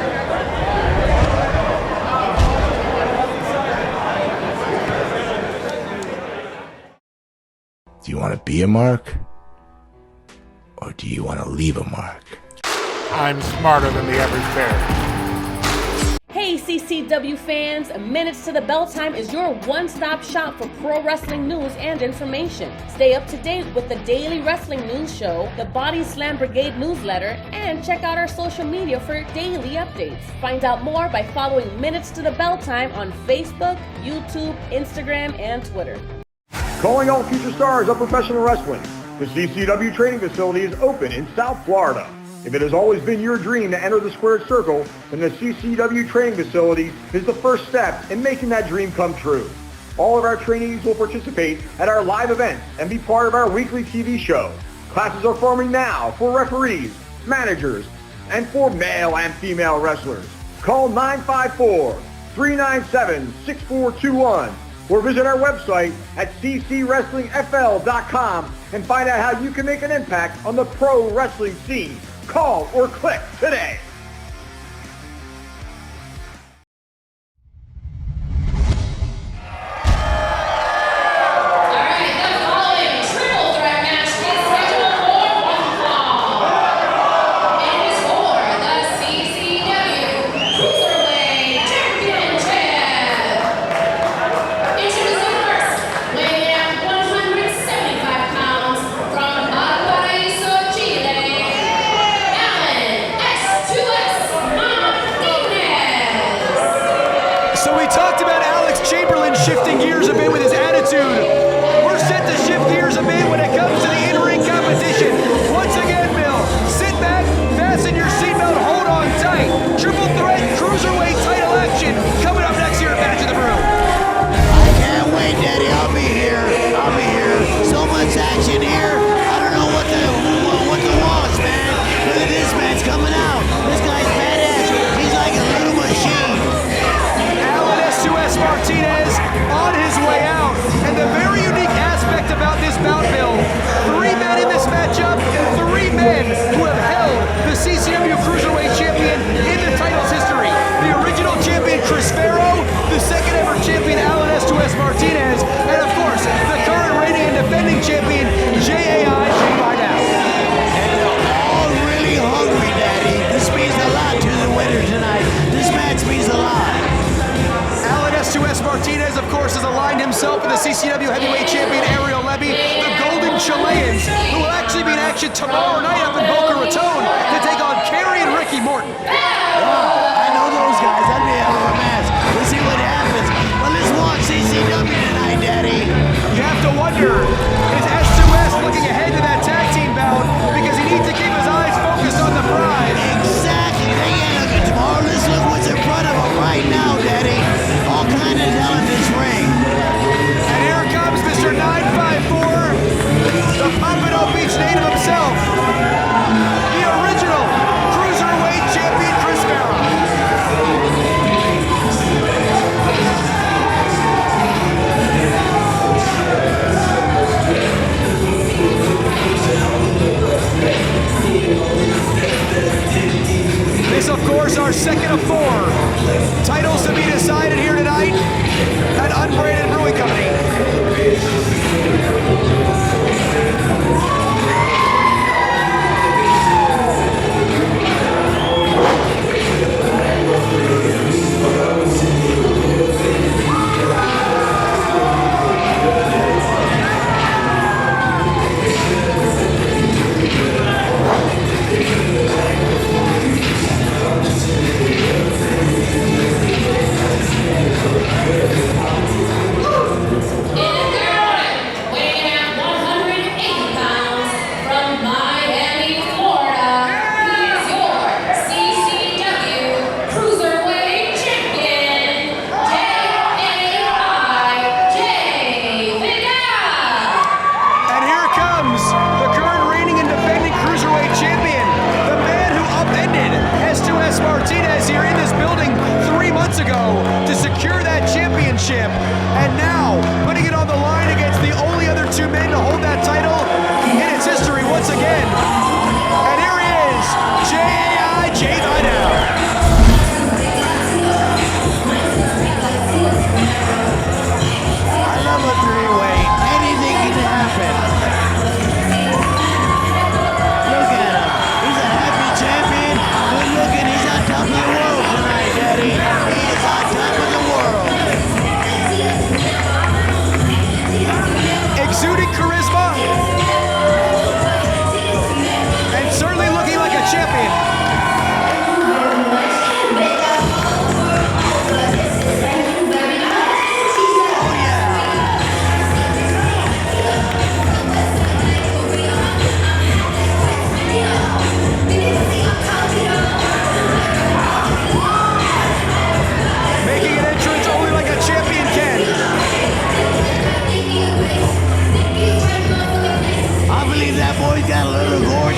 Do you want to be a mark? Or do you want to leave a mark? I'm smarter than the average bear. Hey CCW fans, Minutes to the Bell Time is your one-stop shop for pro wrestling news and information. Stay up to date with the daily wrestling news show, the Body Slam Brigade newsletter, and check out our social media for daily updates. Find out more by following Minutes to the Bell Time on Facebook, YouTube, Instagram, and Twitter. Calling all future stars of professional wrestling. The CCW Training Facility is open in South Florida. If it has always been your dream to enter the squared circle, then the CCW Training Facility is the first step in making that dream come true. All of our trainees will participate at our live events and be part of our weekly TV show. Classes are forming now for referees, managers, and for male and female wrestlers. Call 954-397-6421 or visit our website at ccwrestlingfl.com and find out how you can make an impact on the pro wrestling scene. Call or click today. Martinez on his way out. And the very unique aspect about this bout, Bill, 3 men in this matchup, 3 men who have held the CCW Cruiserweight champion in the title's history. The original champion, Farrow, the second ever champion, Alan S2S Martinez, and of course, the current reigning and defending champion, Vidal. And they're all really hungry, Daddy. This means a lot to the winner tonight. This match means a lot. S2S Martinez, of course, has aligned himself with the CCW Heavyweight Champion Ariel Levy, the Golden Chileans, who will actually be in action tomorrow night up in Boca Raton to take on Kerry and Ricky Morton. Wow, I know those guys. That'd be a hell of a match. We'll see what happens. But let's watch CCW tonight, Daddy. You have to wonder, is S2S looking ahead to that tag team bout because he needs to keep his eyes focused on the prize? Exactly. They ain't looking tomorrow. Let's look what's in front of them right now, Daddy. All kind of hell in this ring. And here comes Mr. 954, the Pompano Beach native himself, the original Cruiserweight champion, Farrow. This, of course, our second of 4 titles to be decided here tonight at Unbranded Brewing Company.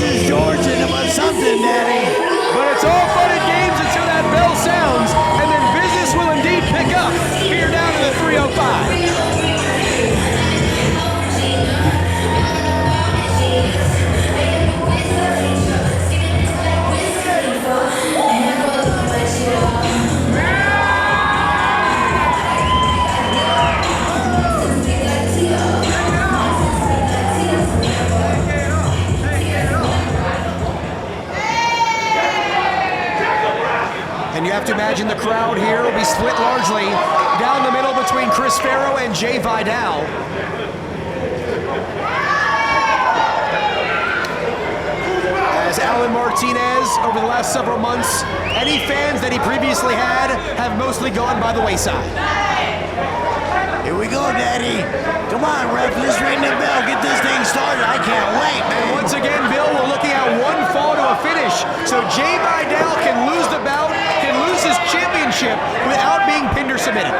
is Georgian about something, Daddy. But it's all fun and games until that bell sounds, and then business will indeed pick up here down to the 305. And you have to imagine the crowd here will be split largely down the middle between Chris Farrow and Jay Vidal. As Alan Martinez, over the last several months, any fans that he previously had have mostly gone by the wayside. Here we go, Daddy. Come on, ref, let's ring the bell. Get this thing started. I can't wait, man. And once again, Bill, we're looking at one fall to a finish. So Jay Vidal can lose the bout, can lose his championship without being pinned or submitted.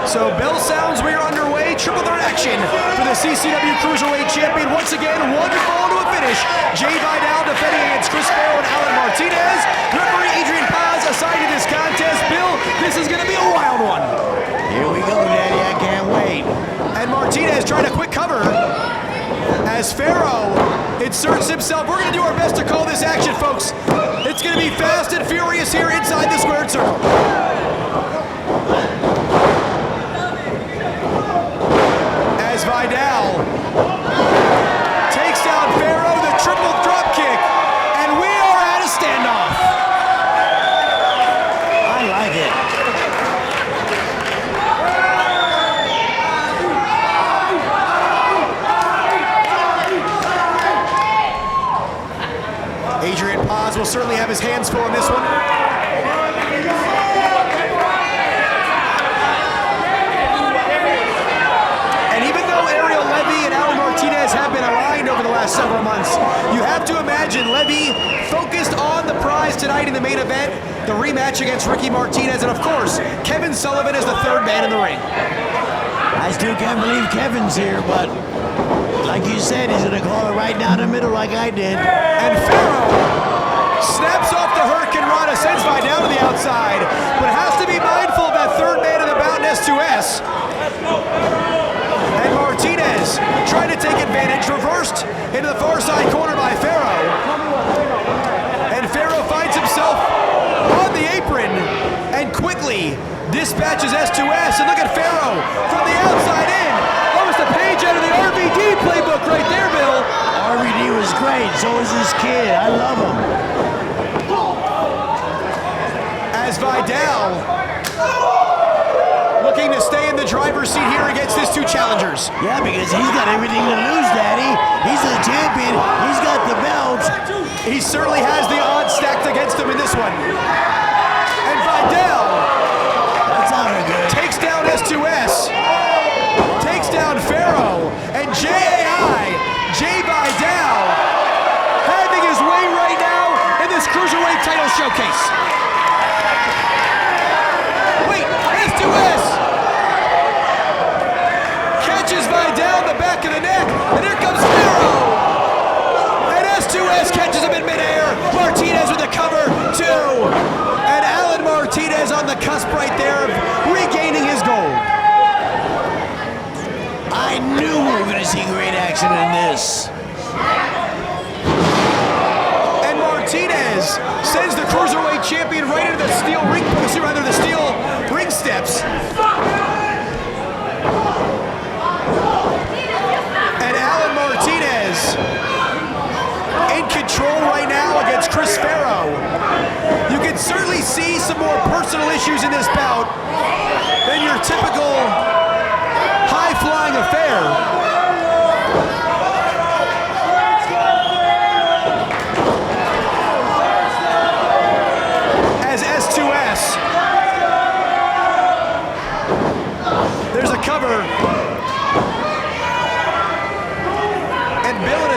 So bell sounds, we are underway. Triple threat action for the CCW Cruiserweight Champion. Once again, one fall to a finish. Jay Vidal defending against Chris Farrow and Alan Martinez. Referee Adrian Paz assigned to this contest. Bill, this is going to be a wild one. Here we go, Daddy. I can't wait. And Martinez trying to quick cover as Farrow inserts himself. We're going to do our best to call this action, folks. It's going to be fast and furious here inside the squared circle. As Vidal takes down Farrow, the triple drop kick, and we are at a standoff. I like it. Adrian Paz will certainly have his hands full in this one. And even though Ariel, Levy, and Alan Martinez have been aligned over the last several months, you have to imagine Levy focused on the prize tonight in the main event, the rematch against Ricky Martinez, and of course, Kevin Sullivan is the third man in the ring. I still can't believe Kevin's here, but like you said, he's gonna call it right down the middle like I did. And Farrow snaps off the Hurricane Rana, sends Vidal to the outside, but has to be mindful of that third man in the bout in S2S. And Martinez trying to take advantage, reversed into the far side corner by Farrow. And Farrow finds himself on the apron and quickly dispatches S2S. And look at Farrow from the outside in. Almost a page out of the RVD playbook right there, Bill. RVD was great, so was this kid. I love him. As Vidal looking to stay in the driver's seat here against his two challengers. Yeah, because he's got everything to lose, Daddy. He's the champion. He's got the belt. He certainly has the odds stacked against him in this one. And Vidal takes down S2S, takes down Farrow, and Jay Vidal, having his way right now in this Cruiserweight title showcase. Wait, S2S catches Vidal in the back of the neck, and here comes Farrow. And S2S catches him in midair. Martinez with the cover, too. And Alan Martinez on the cusp right there of regaining his gold. I knew we were going to see great action in this. And Martinez sends the Cruiserweight champion right into the steel ring, the steel ring steps. And Alan Martinez in control right now against Chris Farrow. You can certainly see some more personal issues in this bout than your typical high-flying affair. As S2S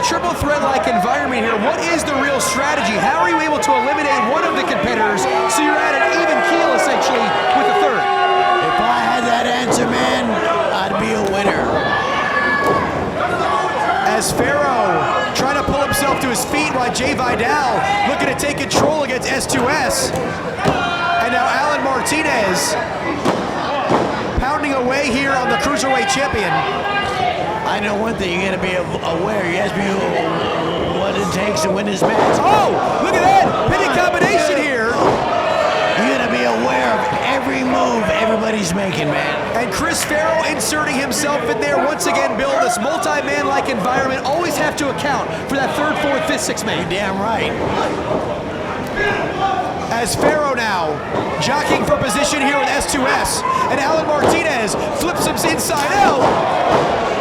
a triple threat-like environment here, what is the real strategy? How are you able to eliminate one of the competitors so you're at an even keel, essentially, with the third? If I had that answer, man, I'd be a winner. As Farrow trying to pull himself to his feet while Jay Vidal looking to take control against S2S. And now Alan Martinez pounding away here on the Cruiserweight champion. I know one thing, you gotta be aware. You ask me what it takes to win this match. Oh, look at that! Pinning combination here. You gotta be aware of every move everybody's making, man. And Chris Farrow inserting himself in there once again. Bill, this multi-man-like environment always have to account for that third, fourth, fifth, sixth man. You're damn right. As Farrow now jockeying for position here with S2S, and Alan Martinez flips him inside out.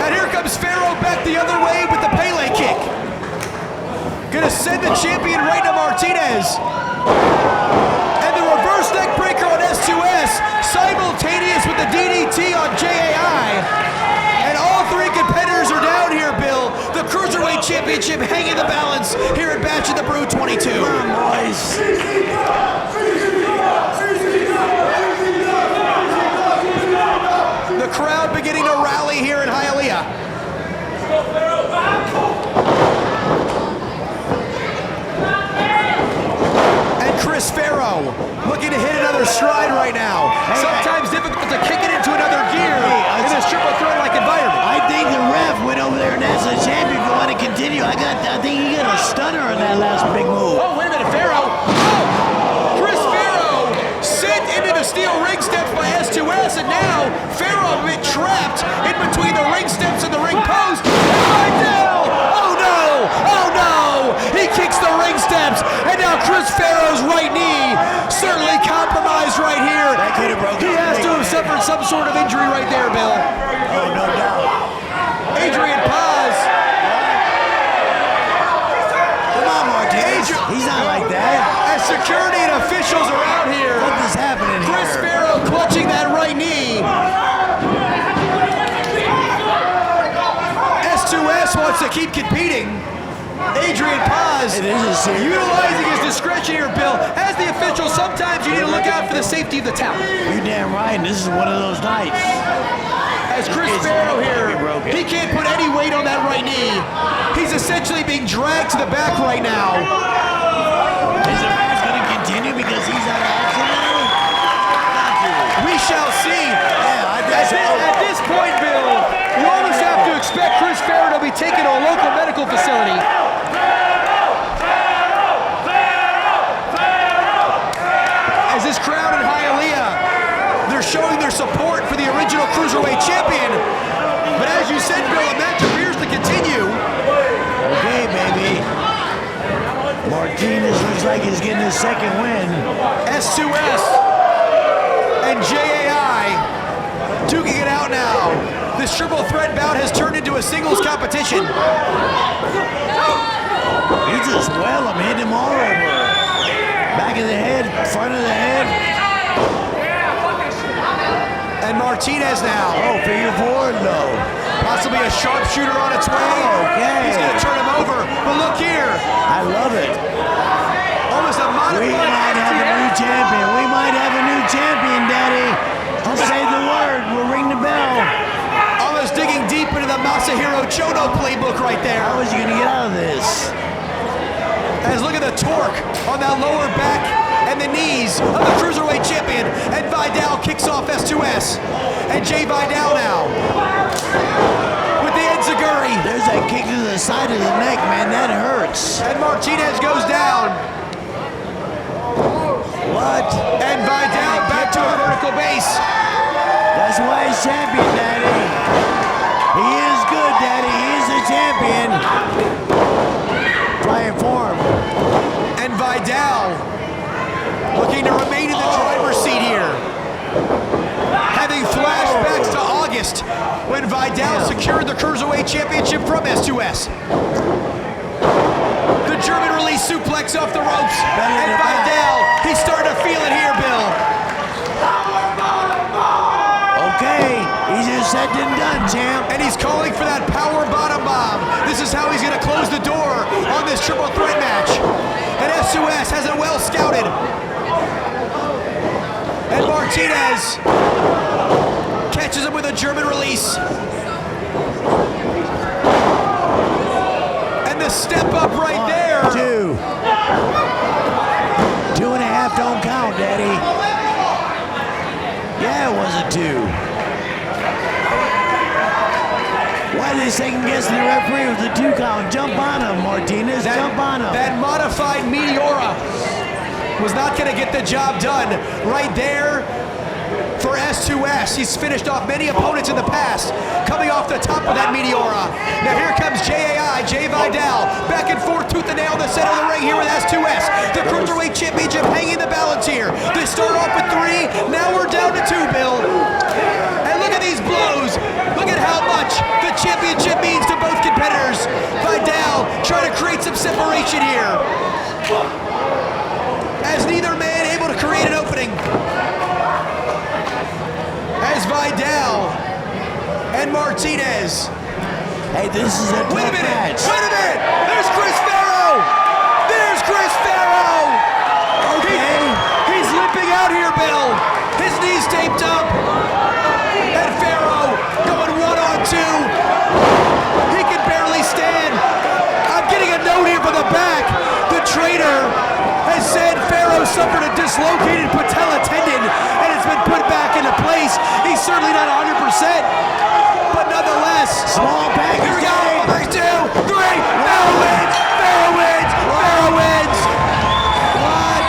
And here comes Farrow back the other way with the Pele kick. Gonna send the champion right to Martinez. And the reverse neck breaker on S2S, simultaneous with the DDT on JAI. And all three competitors are down here, Bill. The Cruiserweight Championship hanging the balance here at Batch of the Brew 22. Come on, boys. The crowd beginning to rally here in Hialeah. And Chris Farrow looking to hit another stride right now. Sometimes difficult to kick it into another gear in this triple threat-like environment. I think the ref went over there and asked the champion if you want to continue. I think he got a stunner on that last big move. Oh, wait a minute, Farrow. Oh! Chris Farrow sent into the steel ring steps by S2S, and now Farrow been trapped in between the ring steps and the ring post. And right now, oh no, oh no! He kicks the ring steps, and now Chris Farrow's right knee certainly compromised right here. That could have broken. He has to have suffered some sort of injury right there, Bill. Oh, no doubt. Adrian Paz. Come on, Martinez. He's not like that. As security and officials around here. What is happening here? Chris Farrow clutching that right knee. S2S wants to keep competing. Adrian Paz utilizing his discretion here, Bill. As the official, sometimes you need to look out for the safety of the talent. You're damn right, and this is one of those nights. As Chris Farrow here, he can't put any weight on that right knee. He's essentially being dragged to the back right now. Is the match going to continue because he's out of action now? We shall see. Yeah, I guess so. At this point, Bill, you almost have to expect Chris Farrow to be taken to a local medical facility. As this crowd in Hialeah, they're showing their support for the original Cruiserweight champion. But as you said, Bill, the match appears to continue. Okay, baby. Martinez looks like he's getting his second win. S2S and JAI duking it out now. This triple threat bout has turned into a singles competition. He just hit him all over. Back of the head, front of the head. And Martinez now. Oh, figure four, no. Possibly a sharpshooter on its way. Okay. He's going to turn him over. But look here. I love it. Almost a modified. We might have a new champion. We might have a new champion, Daddy. I'll say the word. We'll ring the bell. Almost digging deep into the Masahiro Chono playbook right there. How is he going to get out of this? As look at the torque on that lower back and the knees of the Cruiserweight champion. And Vidal kicks off S2S. And Jay Vidal now with the enziguri. There's that kick to the side of the neck, man. That hurts. And Martinez goes down. What? And Vidal back to a vertical base. That's why he's champion, Daddy. He is good, Daddy. He is the champion. Trying for him. And Vidal looking to remain in the driver's seat here. Having flashbacks to August when Vidal secured the Cruiserweight Championship from S2S. The German release suplex off the ropes. And Vidal, he's starting to feel it here, Bill. Okay, easier said than done, champ. And he's calling for that power bottom bomb. This is how he's going to close the this triple threat match. And S2S has it well scouted. And Martinez catches him with a German release. And the step up right there. 2. 2.5 don't count, Daddy. Yeah, it was a 2. Why are they second guessing the referee with the 2 count? Jump on him, Martinez. Jump on him. That modified Meteora was not going to get the job done right there for S2S. He's finished off many opponents in the past, coming off the top of that Meteora. Now here comes JAI, J Vidal, back and forth, tooth and nail in the center of the ring here with S2S. The Cruiserweight Championship hanging the balance here. They start off with 3, now we're down to 2, Bill. And look at these blows. Look at how much the championship means to both competitors. Vidal trying to create some separation here, as neither man able to create an opening. As Vidal and Martinez. Hey, this is a Wait a tough minute! match. Wait a minute! There's Chris Farrow! There's Chris Farrow! Okay. He's limping out here, Bill. His knees taped up. And Farrow going 1-on-2. He can barely stand. I'm getting a note here from the back. The trainer has said Farrow suffered a dislocated patella tendon and it's been put back into place. He's certainly not 100%, but nonetheless. Small package. Here we go. 1, 2, 3. Farrow wins. Farrow wins. Farrow wins. What?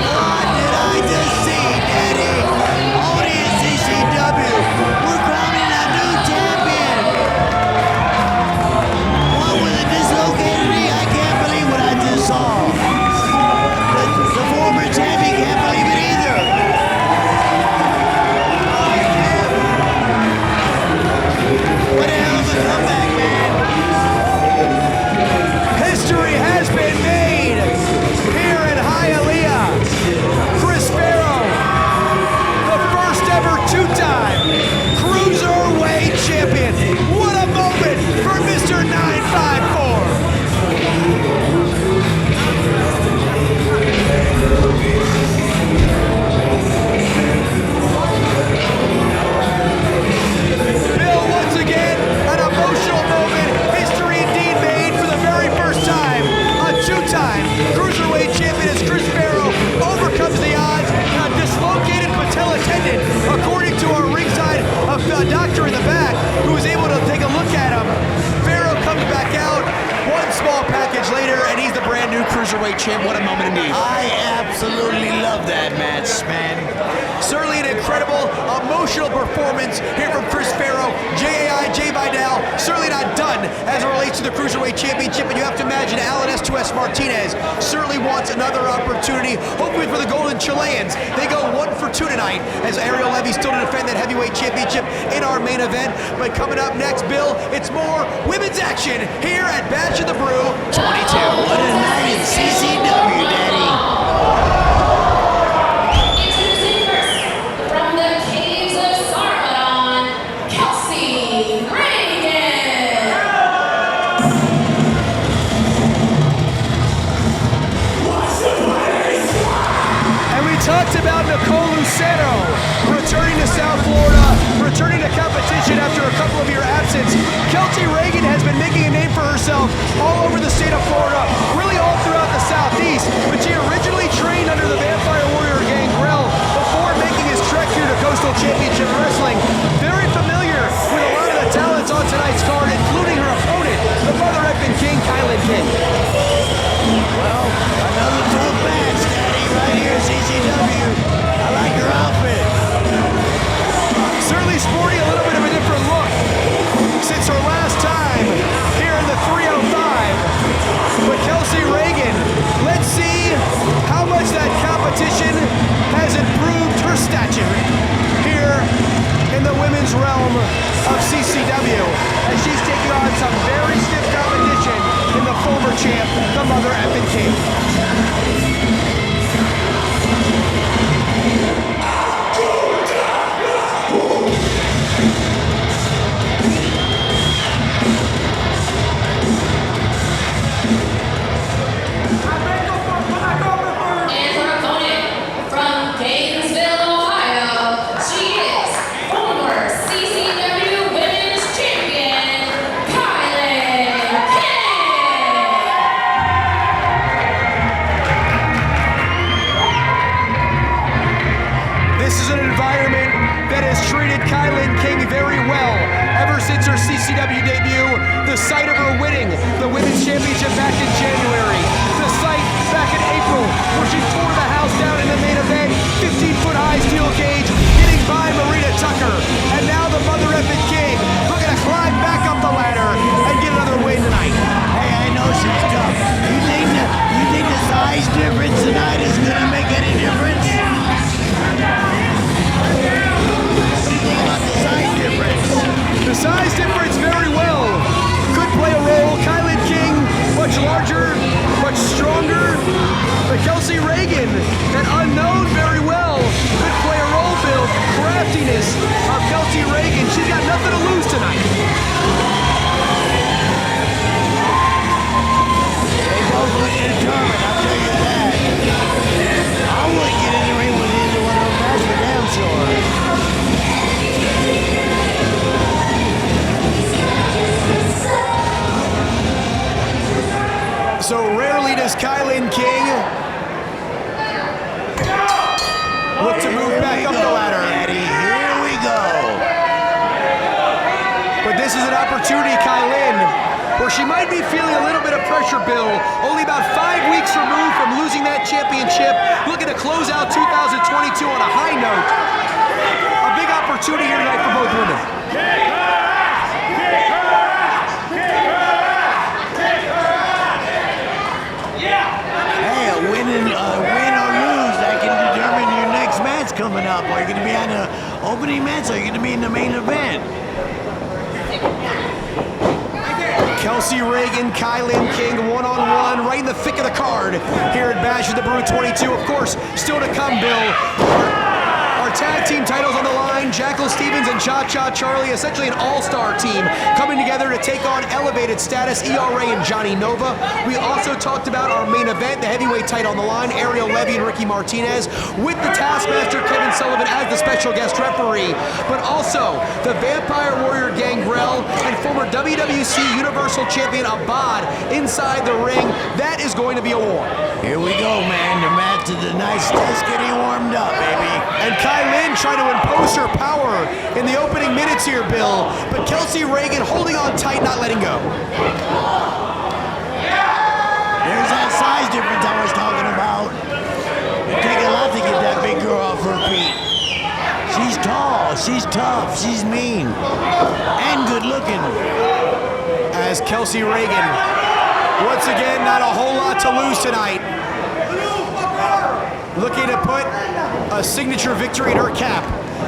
What did I just see, Daddy? Only in CCW. We're crowning a new champion. What with a dislocated knee? I can't believe what I just saw. The former champion can't believe it either. What a hell of a comeback, man. History has been made here in Hialeah. Chris Farrow, the first ever 2-time Cruiserweight champion. What a moment for Mr. 954. Bill, once again, an emotional moment. History indeed made for the very first time. A 2-time Cruiserweight champion as Chris Farrow overcomes the odds in a dislocated patella tendon, according to our ringside doctor in the back, who was able to take a look at him. Farrow comes back out, one small package later, and he's the brand new Cruiserweight champ. What a moment indeed. I absolutely love that match, man. Certainly an incredible, emotional performance here from Chris Farrow. JAI, J Vidal, certainly not done as it relates to the Cruiserweight Championship, and you have to imagine Alan S2S Martinez certainly wants another opportunity, hopefully for the Golden Chileans. They go 1 for 2 tonight, as Ariel Levy still to defend that heavyweight championship in our main event. But coming up next, Bill, it's more women's action here at Bash of the Brew 22. What a night in CCW, Daddy. Introducing first, from the caves of Sarmadon, Kelsey Raegan. And we talked about Lucero returning to South Florida, returning to competition after a couple of year absence. Kelsey Raegan has been making a name for herself all over the state of Florida, really all throughout the Southeast, but she originally trained under the Vampire Warrior Gangrel before making his trek here to Coastal Championship Wrestling. Very familiar with a lot of the talents on tonight's card, including her opponent, the mother effing king, KiLynn. Well, another tough match, Daddy, right here at CCW. I like your outfit. Certainly sporting a little bit of a different look since her last time here in the 305. But Kelsey Raegan, let's see how much that competition has improved her stature here in the women's realm of CCW, as she's taking on some very stiff competition in the former champ, the mother effing king. treated KiLynn King very well ever since her CCW debut. The sight of her winning the Women's Championship back in January. The sight back in April where she tore the house down in the main event, 15-foot high steel cage, getting by Marina Tucker. And now the mother effing King looking to climb back up the ladder and get another win tonight. Hey, I know she's tough. You think the size difference tonight is gonna make any difference? What do you think about the size difference? The size difference very well. Could play a role. KiLynn King, much larger, much stronger. But Kelsey Raegan, that unknown very well, could play a role, Bill. Craftiness of Kelsey Raegan. She's got nothing to lose tonight. They both look determined, I'll tell you that. I wouldn't get in the ring with either one of them, that's for damn sure. So rarely does KiLynn King look to move back up the ladder. Daddy, here we go. But this is an opportunity, KiLynn, where she might be feeling a little bit of pressure, Bill. Only about 5 weeks removed from losing that championship, looking to close out 2022 on a high note. A big opportunity here tonight for both women. Hey, a win or lose, that can determine your next match coming up. Are you going to be on the opening match or are you going to be in the main event? Kelsey Raegan, KiLynn King, one-on-one, right in the thick of the card here at Bash of the Brew 22. Of course, still to come, Bill. Our tag team titles on the line, Jackal Stevens and Cha-Cha Charlie, essentially an all-star team coming together to take on elevated status ERA and Johnny Nova. We also talked about our main event, the heavyweight title on the line, Ariel, Levy, and Ricky Martinez, with the Taskmaster Kevin Sullivan as the special guest referee, but also the Vampire Warrior Gangrel and former WWC Universal Champion Abbad inside the ring. That is going to be a war. Here we go, man. The match of the night's just getting warmed up, baby. And KiLynn trying to impose her power in the opening minutes here, Bill. But Kelsey Raegan holding on tight, not letting go. There's that size difference I was talking about. It'd take a lot to get that big girl off her feet. She's tall, she's tough, she's mean, and good looking. As Kelsey Raegan, once again, not a whole lot to lose tonight. Looking to put a signature victory in her cap.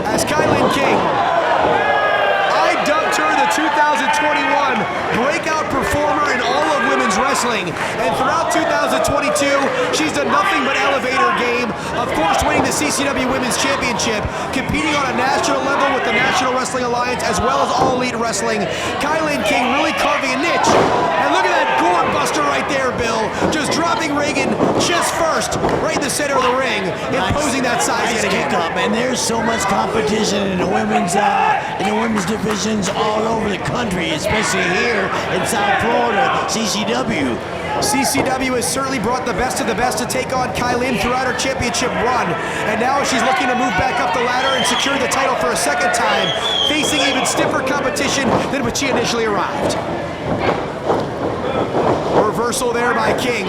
As KiLynn King, I dubbed her the 2021 breakout performer in all of women's wrestling. And throughout 2022, she's done nothing but elevate her game. Of course, winning the CCW Women's Championship, competing on a national level with the National Wrestling Alliance, as well as All Elite Wrestling. KiLynn King really carving a niche. And look at that gourd buster right there, Bill. Just dropping Raegan chest first, right in the center of the ring, imposing that size Nice yet again. kick up, and there's so much competition in the women's divisions all over the country, especially here in South Florida, CCW. CCW has certainly brought the best of the best to take on KiLynn throughout her championship run. And now she's looking to move back up the ladder and secure the title for a second time, facing even stiffer competition than when she initially arrived. Reversal there by King.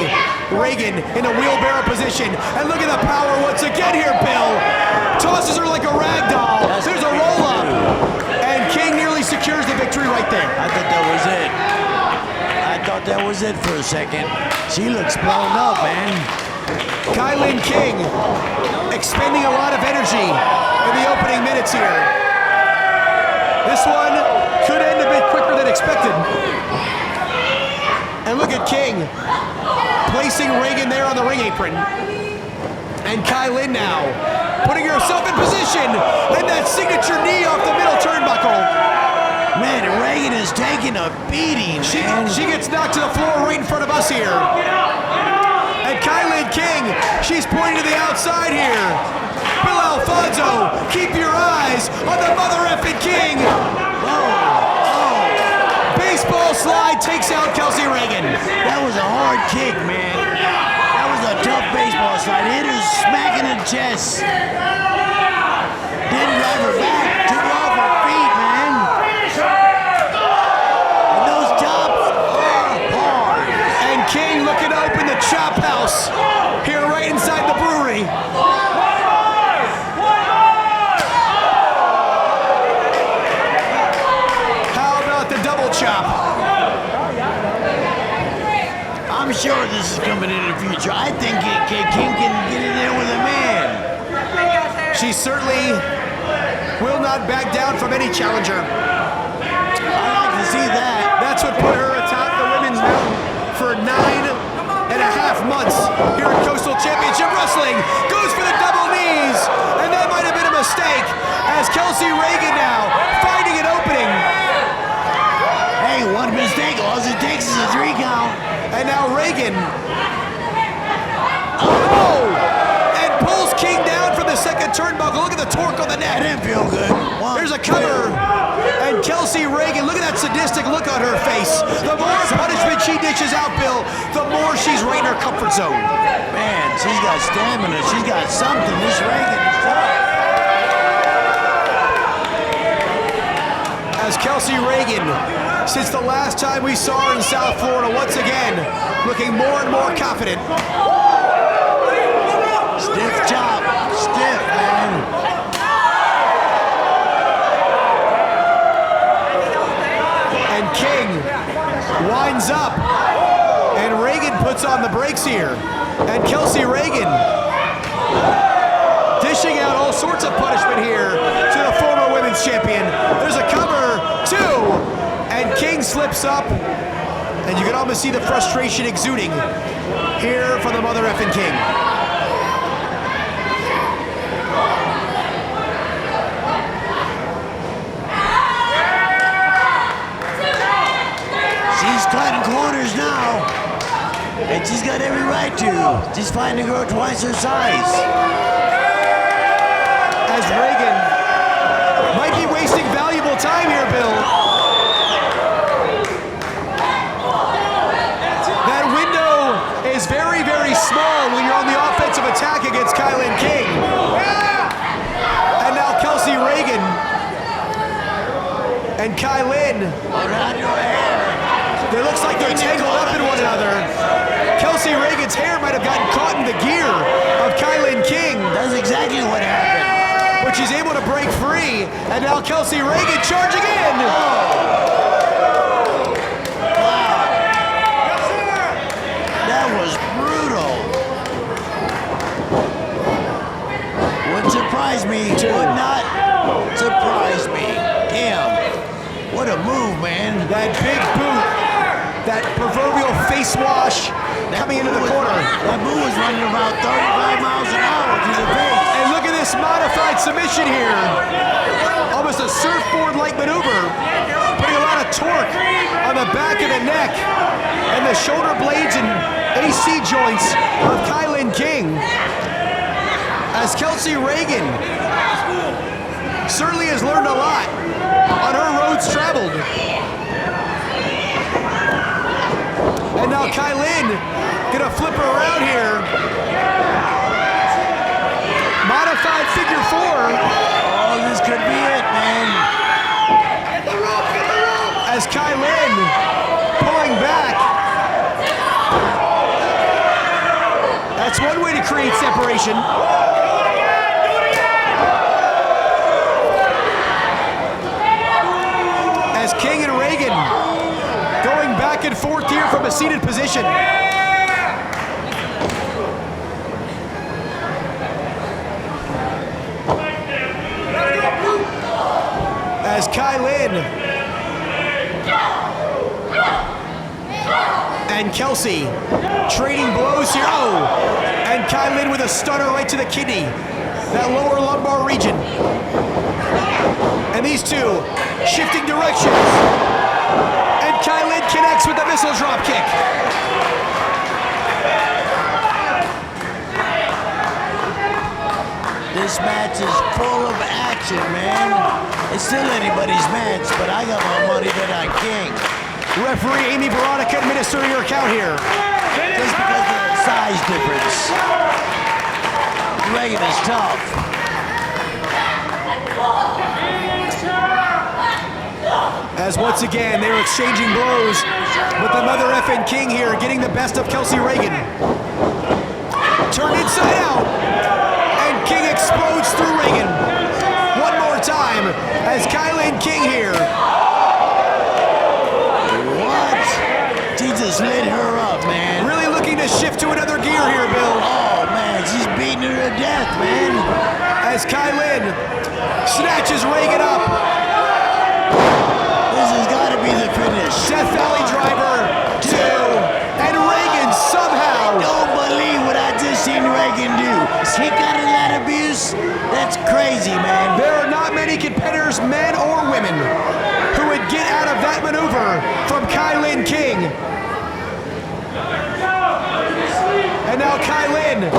Raegan in a wheelbarrow position. And look at the power once again here, Bill. Tosses her like a rag doll. There's a roll-up. And King nearly secures the victory right there. I thought that was it. I thought that was it for a second. She looks blown up, man. KiLynn King expending a lot of energy in the opening minutes here. This one could end a bit quicker than expected. And look at King placing Raegan there on the ring apron. And KiLynn now putting herself in position, and that signature knee off the middle turnbuckle. Man, Raegan is taking a beating, man. She gets knocked to the floor right in front of us here. And KiLynn King, she's pointing to the outside here. Bill Alfonso, keep your eyes on the mother effing King. Baseball slide takes out Kelsey Raegan. That was a hard kick, man. That was a tough baseball slide. Hit her smack in the chest. Didn't drive her back. Took her off I think King can get in there with a man. She certainly will not back down from any challenger. I like to see that. That's what put her atop the women's mountain for 9.5 months here at Coastal Championship Wrestling. Goes for the double knees, and that might have been a mistake as Kelsey Raegan now finding an opening. Hey, one mistake, all it takes is a 3 count. And now Raegan. Oh! And pulls King down from the second turnbuckle. Look at the torque on the neck. That didn't feel good. There's a cover. And Kelsey Raegan, look at that sadistic look on her face. The more punishment she dishes out, Bill, the more she's right in her comfort zone. Man, she's got stamina. She's got something. This Raegan is tough. As Kelsey Raegan, since the last time we saw her in South Florida, once again, looking more and more confident. Stiff chop. Stiff, man. And King winds up. And Raegan puts on the brakes here. And Kelsey Raegan dishing out all sorts of punishment here to the former women's champion. There's a cover, 2. And King slips up, and you can almost see the frustration exuding here from the mother effing King. She's cutting corners now, and she's got every right to. She's fighting a girl twice her size. As Raegan might be wasting valuable time here, Bill. Is very, very small when you're on the offensive attack against KiLynn King. And now Kelsey Raegan and KiLynn. It looks like they're tangled up in one another. Kelsey Raegan's hair might have gotten caught in the gear of KiLynn King. That's exactly what happened. But she's able to break free. And now Kelsey Raegan charging in. Surprise me, would not surprise me. Damn, what a move, man. That big boot, that proverbial face wash coming into the corner. That move was running about 35 miles an hour to the face. And look at this modified submission here. Almost a surfboard-like maneuver, putting a lot of torque on the back of the neck and the shoulder blades and AC joints of KiLynn King. As Kelsey Raegan certainly has learned a lot on her roads traveled. And now KiLynn gonna flip her around here. Modified figure 4. Oh, this could be it, man. As KiLynn pulling back. That's one way to create separation. As King and Raegan going back and forth here from a seated position. As KiLynn and Kelsey trading blows here. Oh, and KiLynn with a stunner right to the kidney, that lower lumbar region. And these two shifting directions. And KiLynn connects with the missile drop kick. This match is full of action, man. It's still anybody's match, but I got my money bet on King. Referee Amy Veronica administering your count here. Just because of the size difference. Raegan is tough. As once again, they were exchanging blows, but the mother effing King here getting the best of Kelsey Raegan. Turned inside out, and King explodes through Raegan. One more time, as KiLynn King here. What? She just lit her up, man. Really looking to shift to another gear here, death, man. As KiLynn snatches Raegan up. This has got to be the finish. Death Valley Driver, 2, and Raegan somehow. I don't believe what I just seen Raegan do. He got a lot of abuse. That's crazy, man. There are not many competitors, men or women, who would get out of that maneuver from KiLynn King. And now KiLynn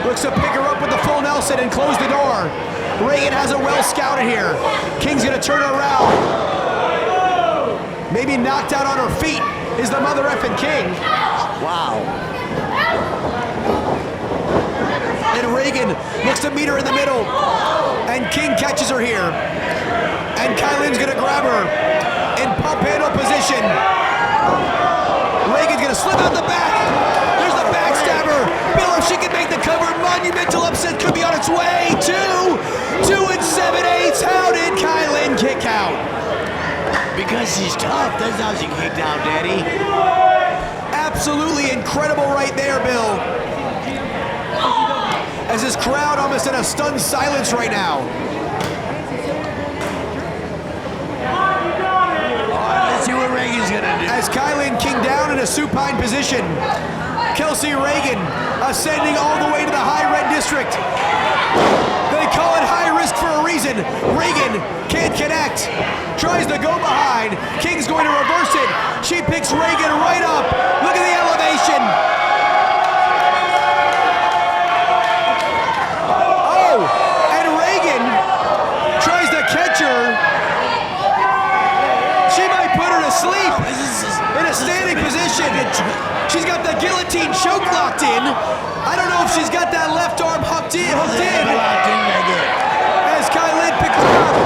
looks to pick her up with the full Nelson and close the door. Raegan has it well scouted here. King's gonna turn her around. Maybe knocked out on her feet is the mother effing King. Wow. And Raegan looks to meet her in the middle. And King catches her here. And KiLynn's gonna grab her in pump handle position. Raegan's gonna slip out the back. There's the backstabber. Bill, if she can make the cover, monumental upset could be on its way. 2 and 7/8. How did KiLynn kick out? Because she's tough. That's how she kicked out, Daddy. Absolutely incredible right there, Bill. As this crowd almost in a stunned silence right now. Let's see what Raegan's gonna do. As KiLynn King down in a supine position. Kelsey Raegan ascending all the way to the high red district. They call it high risk for a reason. Raegan can't connect. Tries to go behind. King's going to reverse it. She picks Raegan right up. Look at the elevation. Oh, and Raegan tries to catch her. She might put her to sleep in a standing position. She's got the guillotine choke locked in. I don't know if she's got that left arm hooked in. As KiLynn picks her up.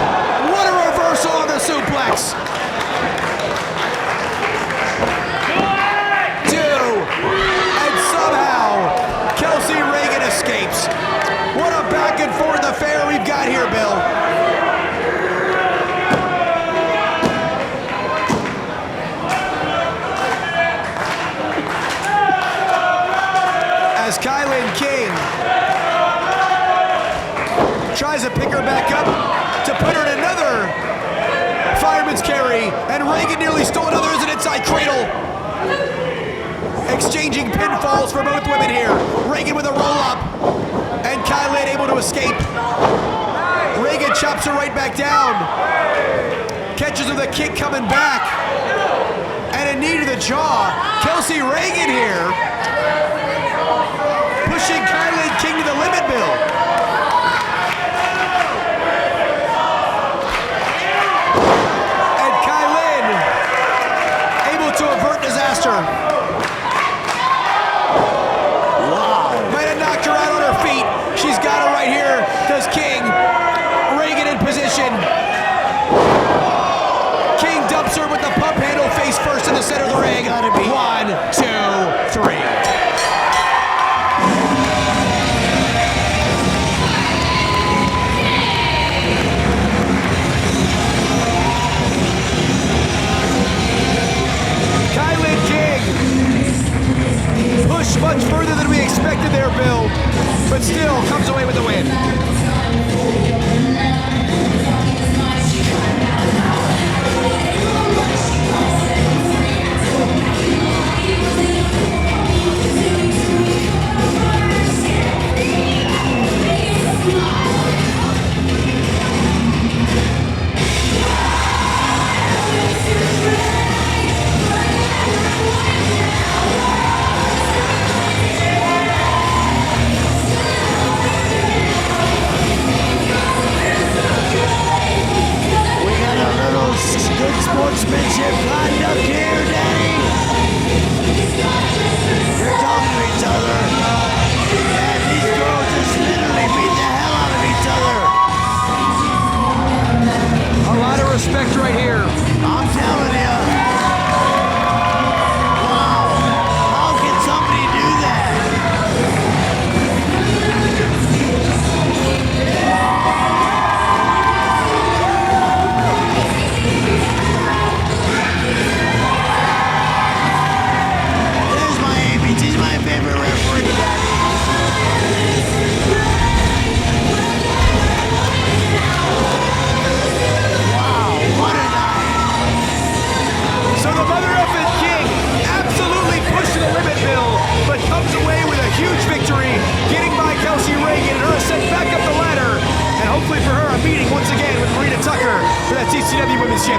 What a reversal on the suplex. 2. And somehow, Kelsey Raegan escapes. What a back and forth affair we've got here, Bill. As KiLynn King tries to pick her back up to put her in another fireman's carry, and Raegan nearly stole another as an inside cradle. Exchanging pinfalls for both women here. Raegan with a roll-up, and KiLynn able to escape. Raegan chops her right back down. Catches her with a kick coming back. And a knee to the jaw. Kelsey Raegan here. Pushing KiLynn King to the limit, Bill. And KiLynn able to avert disaster. Wow. Might have knocked her out on her feet. She's got her right here. Does King. Raegan in position. King dumps her with the pump handle face first in the center of the ring. 1, 2, 3.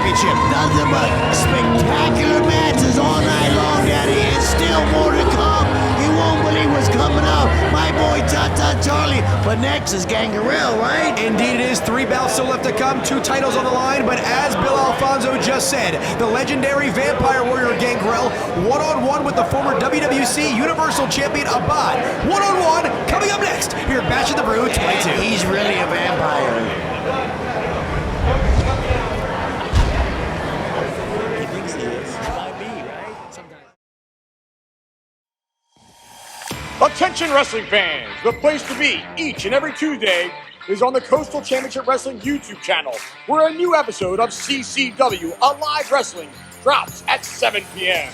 Championship. Nothing but spectacular matches all night long, Daddy, and still more to come. You won't believe what's coming up. My boy Tata Charlie, but next is Gangrel, right? Indeed it is. 3 bouts still left to come, 2 titles on the line, but as Bill Alfonso just said, the legendary Vampire Warrior Gangrel, one-on-one with the former WWC Universal Champion Abbad. One-on-one, coming up next, here at Bash of the Brew 22. Yeah, he's really a vampire. He thinks he is. He might be, right? Sometimes. Attention wrestling fans, the place to be each and every Tuesday is on the Coastal Championship Wrestling YouTube channel, where a new episode of CCW Alive Wrestling drops at 7 p.m.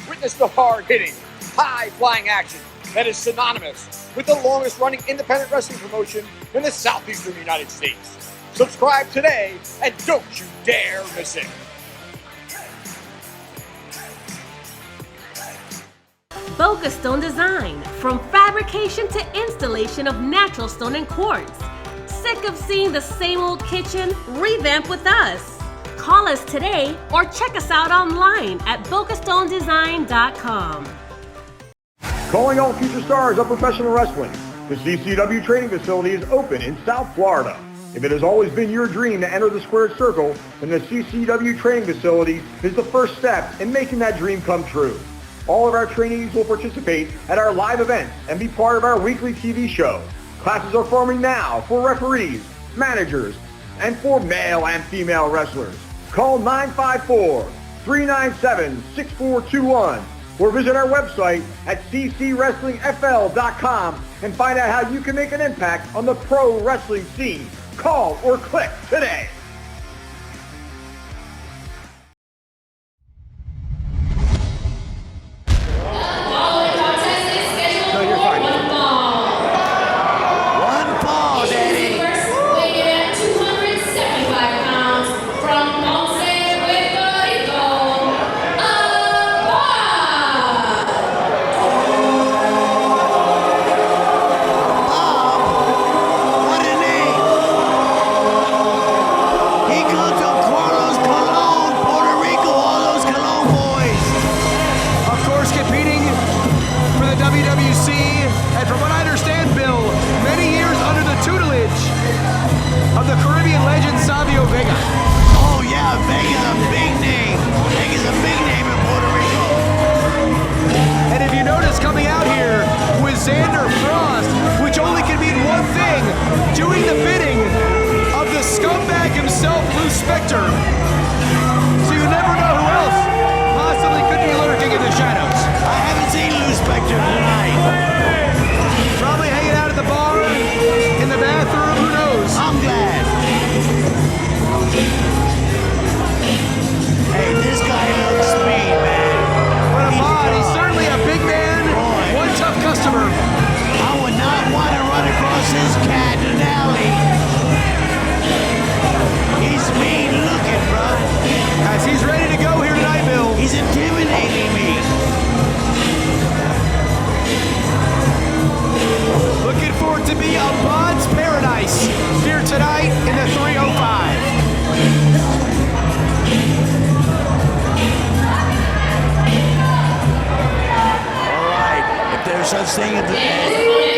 Witness the hard-hitting, high-flying action that is synonymous with the longest-running independent wrestling promotion in the Southeastern United States. Subscribe today and don't you dare miss it. Boca Stone Design, from fabrication to installation of natural stone and quartz. Sick of seeing the same old kitchen? Revamp with us. Call us today or check us out online at bocastonedesign.com. Calling all future stars of professional wrestling, the CCW Training Facility is open in South Florida. If it has always been your dream to enter the squared circle, then the CCW Training Facility is the first step in making that dream come true. All of our trainees will participate at our live events and be part of our weekly TV show. Classes are forming now for referees, managers, and for male and female wrestlers. Call 954-397-6421 or visit our website at ccwrestlingfl.com and find out how you can make an impact on the pro wrestling scene. Call or click today.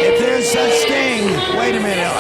If there's such thing, wait a minute.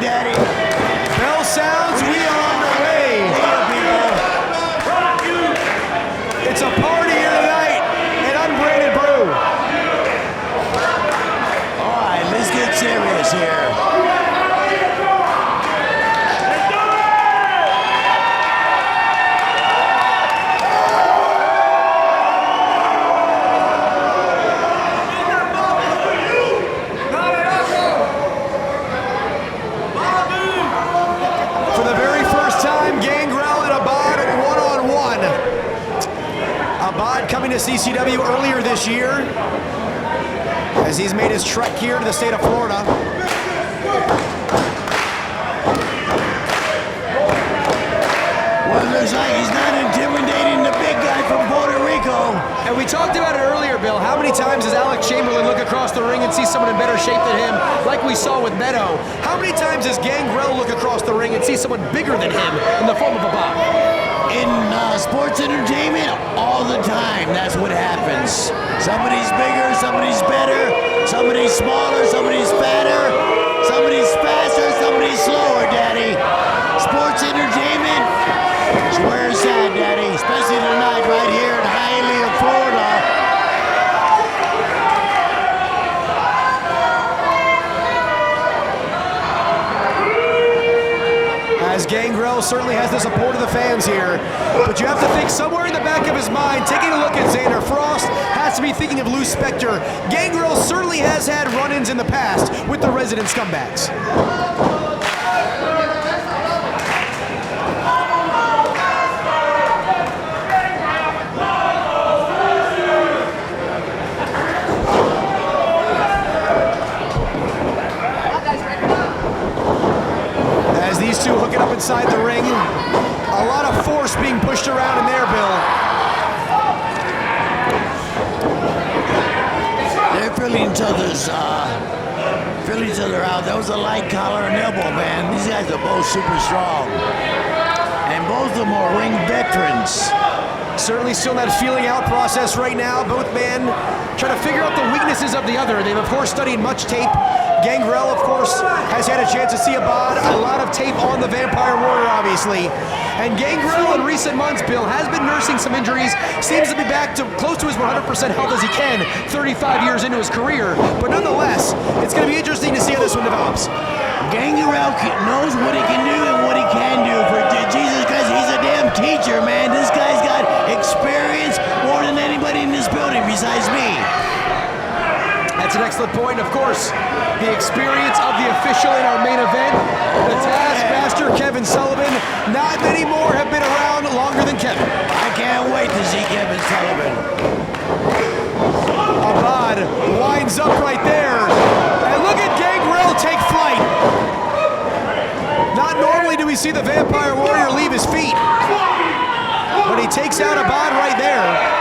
Daddy. Bell sounds, we are underway. It's a party here tonight at Unbranded Brew. All right, let's get serious here. For the very first time, Gangrel and Abbad one-on-one. Abbad coming to CCW earlier this year as he's made his trek here to the state of Florida. Well, it looks like he's not intimidating the big guy from Puerto Rico. And we talked about it earlier, Bill. How many times does Alex Chamberlain look across the ring and see someone in better shape than him, like we saw with Meto? How many times does Gangrel look across the ring and see someone bigger than him in the form of Abbad? In sports entertainment, all the time, that's what happens. Somebody's bigger, somebody's better, somebody's smaller, somebody's fatter, somebody's faster, somebody's slower, Daddy. Sports entertainment is where it's at, Daddy, especially tonight right here in Hialeah, Florida. As Gangrel certainly has the support of the fans here, but you have to think somewhere in the back of his mind, taking a look at Xander Frost, has to be thinking of Lou Spector. Gangrel certainly has had run-ins in the past with the resident scumbags. As these two hooking up inside the ring, a lot of force being pushed around in there, Bill. They're filling each other out. That was a light collar and elbow, man. These guys are both super strong. And both of them are ring veterans. Certainly still in that feeling out process right now. Both men trying to figure out the weaknesses of the other. They've, of course, studied much tape. Gangrel, of course, has had a chance to see Abbad. A lot of tape on the Vampire Warrior, obviously. And Gangrel, in recent months, Bill, has been nursing some injuries. Seems to be back to close to his 100% health as he can, 35 years into his career. But nonetheless, it's going to be interesting to see how this one develops. Gangrel knows what he can do and what he can do. For Jesus Christ, he's a damn teacher, man. This guy's got experience more than anybody in this building besides me. That's an excellent point. Of course, the experience of the official in our main event, the Taskmaster, Kevin Sullivan. Not many more have been around longer than Kevin. I can't wait to see Kevin Sullivan. Abbad winds up right there. And look at Gangrel take flight. Not normally do we see the Vampire Warrior leave his feet, but he takes out Abbad right there.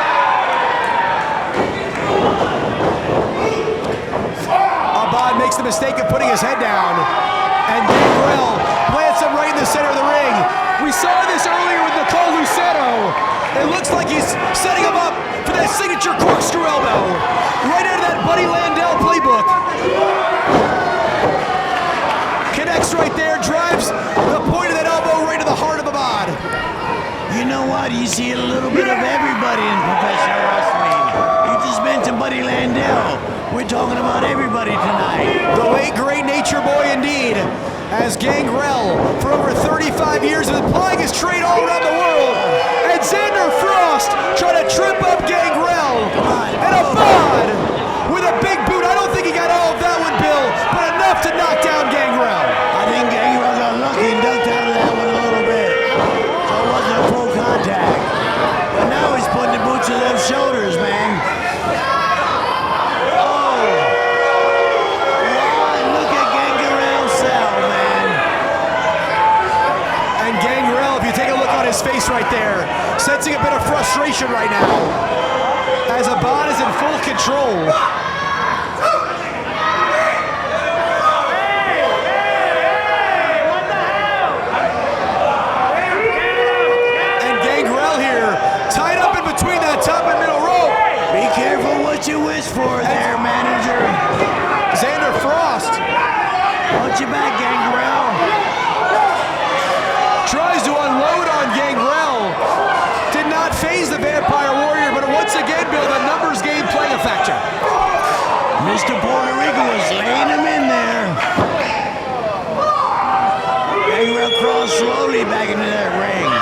Abbad makes the mistake of putting his head down, and Gangrel plants him right in the center of the ring. We saw this earlier with Lucero. It looks like he's setting him up for that signature corkscrew elbow, right out of that Buddy Landell playbook. Connects right there, drives the point of that elbow right to the heart of Abbad. You know what? You see a little bit of everybody in professional wrestling. You just mentioned Buddy Landell. We're talking about everybody tonight. The late great nature boy indeed, as Gangrel, for over 35 years, has been plying his trade all around the world. And Xander Frost trying to trip up Gangrel. And Abbad with a big boot. I don't think he got all of that one, Bill, but enough to knock down Gangrel. I think Gangrel got lucky and ducked out of that one a little bit. So it wasn't a full contact. But now he's putting the boots to them shoulders, man. His face right there, sensing a bit of frustration right now, as Abbad is in full control. And Gangrel here, tied up in between that top and middle rope. Be careful what you wish for there, manager. Xander Frost. Watch your back, Gangrel. Gangrel. Tries to unload on Gangrel. Did not phase the Vampire Warrior, but once again, Bill, the numbers game playing a factor. Mr. Puerto Rico is laying him in there. Gangrel crawls slowly back into that ring.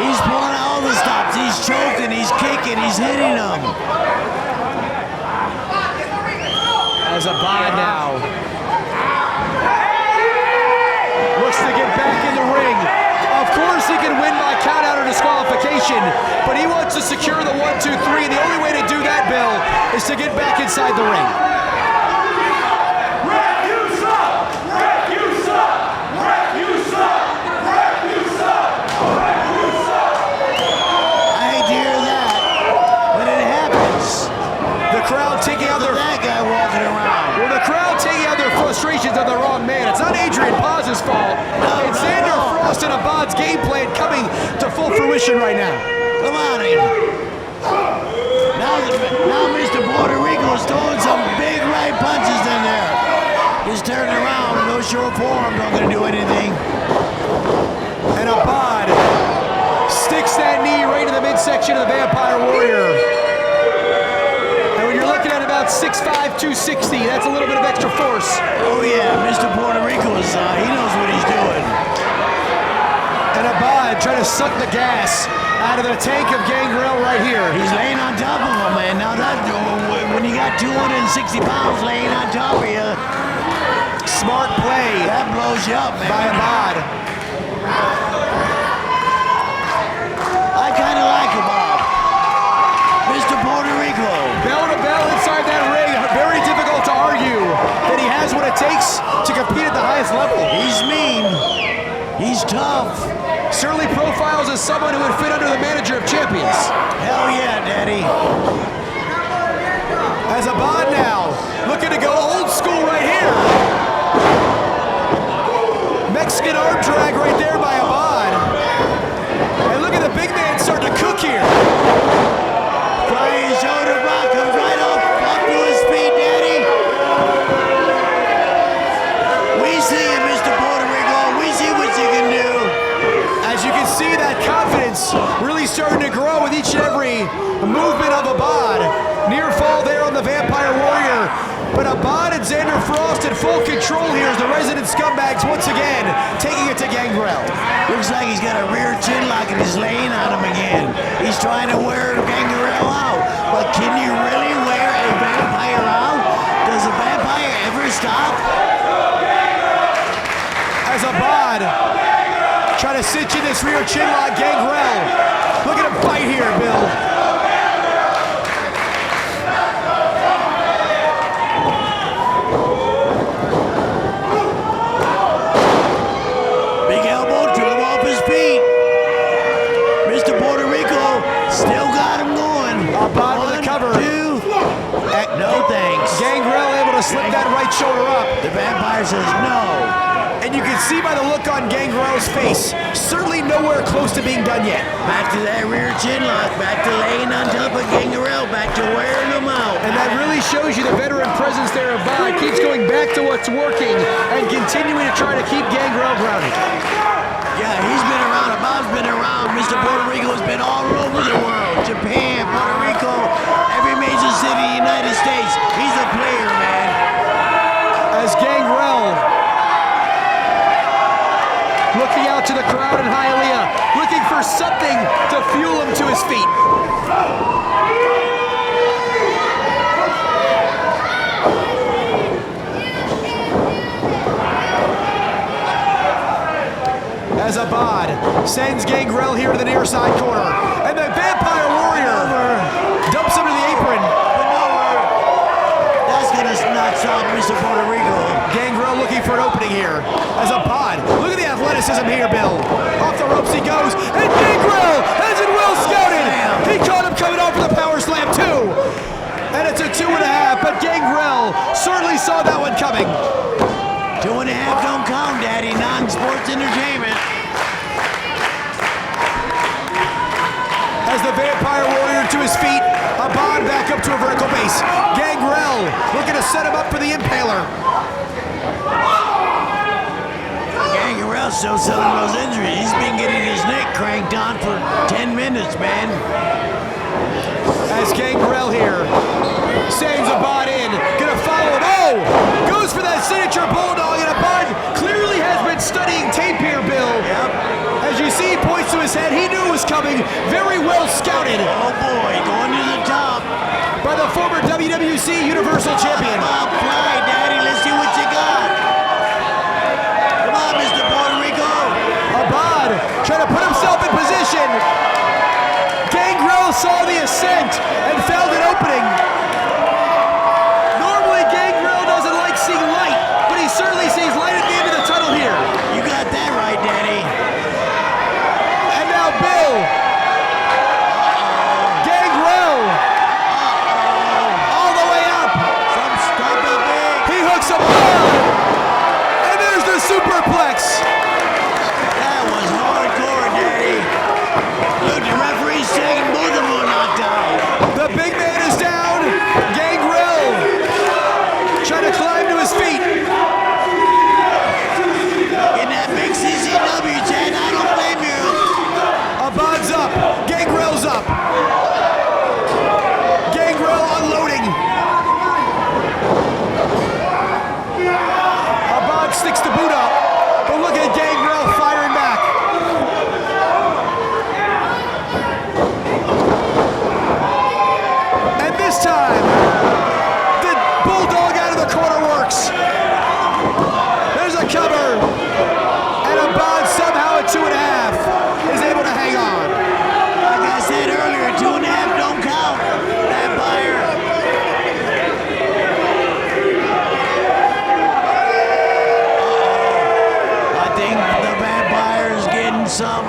He's pulling out all the stops. He's choking, he's kicking, he's hitting them. As Abbad now looks to get back in the ring. Of course he can win by countout or disqualification, but he wants to secure the 1, 2, 3, and the only way to do that, Bill, is to get back inside the ring. I hate to hear that, but it happens. The crowd taking out their... That guy walking around. Well, the crowd taking out their frustrations on the wrong man. It's not Adrian Paz's fault. It's Xander Frost and Abbad's game plan coming to full fruition right now. Come on, Adrian. Now Mr. Puerto Rico is throwing some big right punches in there. He's turning around. No short forearms aren't going to do anything. And Abbad sticks that knee right in the midsection of the Vampire Warrior. And when you're looking at about 6'5", 260, that's a little bit of extra force. Oh yeah, Mr. Puerto Rico is, he knows what he's doing. And Abbad trying to suck the gas out of the tank of Gangrel right here. He's laying on top of him, man. Now that, when you got 260 pounds laying on top of you, smart play. That blows you up, man. By Abbad. I kind of like Abbad. Mr. Puerto Rico. Bell to bell inside that ring. Very difficult to argue that he has what it takes to compete at the highest level. He's mean. He's tough. Certainly profiles as someone who would fit under the manager of champions. Hell yeah, Daddy. As Abbad now looking to go old school right here. Mexican arm drag right there by Abbad. And look at the big man starting to cook here. Flying shoulder block comes right up to his feet, Daddy. We see it, Mr. Puerto Rico. We see what you can do. As you can see, that confidence really starting to grow with each and every movement of Abbad. Near fall there on the Vampire Warrior. But Abbad and Xander Frost in full control here as the resident scumbags once again taking it to Gangrel. Looks like he's got a rear chin lock and he's laying on him again. He's trying to wear Gangrel out. But can you really wear a vampire out? Does a vampire ever stop? As Abbad trying to cinch in this rear chin lock, Gangrel. Look at him fight here, Bill. Big elbow, took him off his feet. Mr. Puerto Rico still got him going. Abbad with the cover. 2. No thanks. Gangrel able to slip that right shoulder up. The vampire says no. And you can see by the look on Gangrel's face, certainly nowhere close to being done yet. Back to that rear chin lock, back to laying on top of Gangrel, back to wearing him out. And that really shows you the veteran presence there of Abbad keeps going back to what's working and continuing to try to keep Gangrel grounded. Yeah, he's been around, Abbad's been around. Mr. Puerto Rico's been all over the world. Japan, Puerto Rico, every major city in the United States. He's a player, man. As Gangrel looking out to the crowd in Hialeah, looking for something to fuel him to his feet. As Abbad sends Gangrel here to the near side corner. And the Vampire Warrior dumps him to the apron. That's gonna not stop Mr. Puerto Rico. Gangrel looking for an opening here. As Abbad, look at the athleticism here, Bill. Off the ropes he goes, and Gangrel has it well scouted. He caught him coming off for the power slam too. And it's a 2.5, but Gangrel certainly saw that one coming. 2.5 don't count, Daddy. Non-sports entertainment. As the Vampire Warrior to his feet, Abbad back up to a vertical base. Gangrel looking to set him up for the Impaler. still selling those injuries. He's been getting his neck cranked on for 10 minutes, man. As Gangrel here sends Abbad in, gonna follow him. Oh! Goes for that signature bulldog, and Abbad clearly has been studying tape here, Bill. Yep. As you see, he points to his head. He knew it was coming. Very well scouted. Oh boy, going to the top. By the former WWC Universal Champion. Well, fly, Daddy. Let's see what you got. Come on, Mr. Puerto Rico. Abbad trying to put himself in position. Gangrel saw the ascent and found an opening. Normally, Gangrel doesn't like seeing light, but he certainly sees light at the end of the tunnel here. You got that right, Daddy. And now Bill. Gangrel. All the way up. Some stuff up big. He hooks Abbad. And there's the superplex. That was hardcore, Daddy. Look, the referee's taking both of them knocked out. The big man is down. Gangrel trying to climb to his feet. In that big CCW, Chad, I don't blame you. Abbad's up. Gangrel's up. Gangrel unloading. Abbad sticks the boot up. But look at Gangrel firing back. And this time, the bulldog out of the corner works. There's a cover. And Abbad somehow at 2.5 is able to hang on. Like I said earlier, 2.5 don't count. Vampire. I think the vampire's getting some,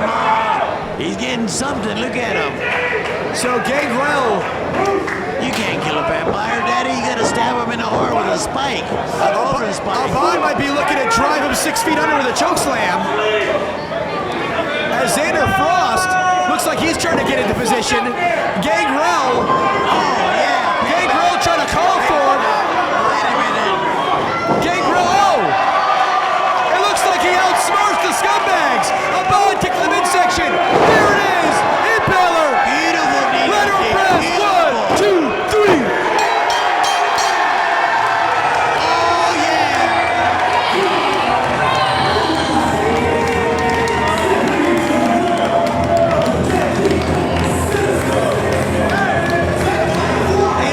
he's getting something. Look at him. So Gangrel, You can't kill a vampire, Daddy. You gotta stab him in the heart with a spike. Over the spike. Abbad might be looking to drive him 6 feet under with a chokeslam. As Xander Frost looks like he's trying to get into position. Gangrel, Gangrel trying to call for him. Wait a minute. Gangrel, it looks like he outsmarts the scumbags. Abbad kicked the midsection. There it is, Impaler. Beautiful, Lateral press, beautiful. 1, 2, 3. Oh, yeah. Hey,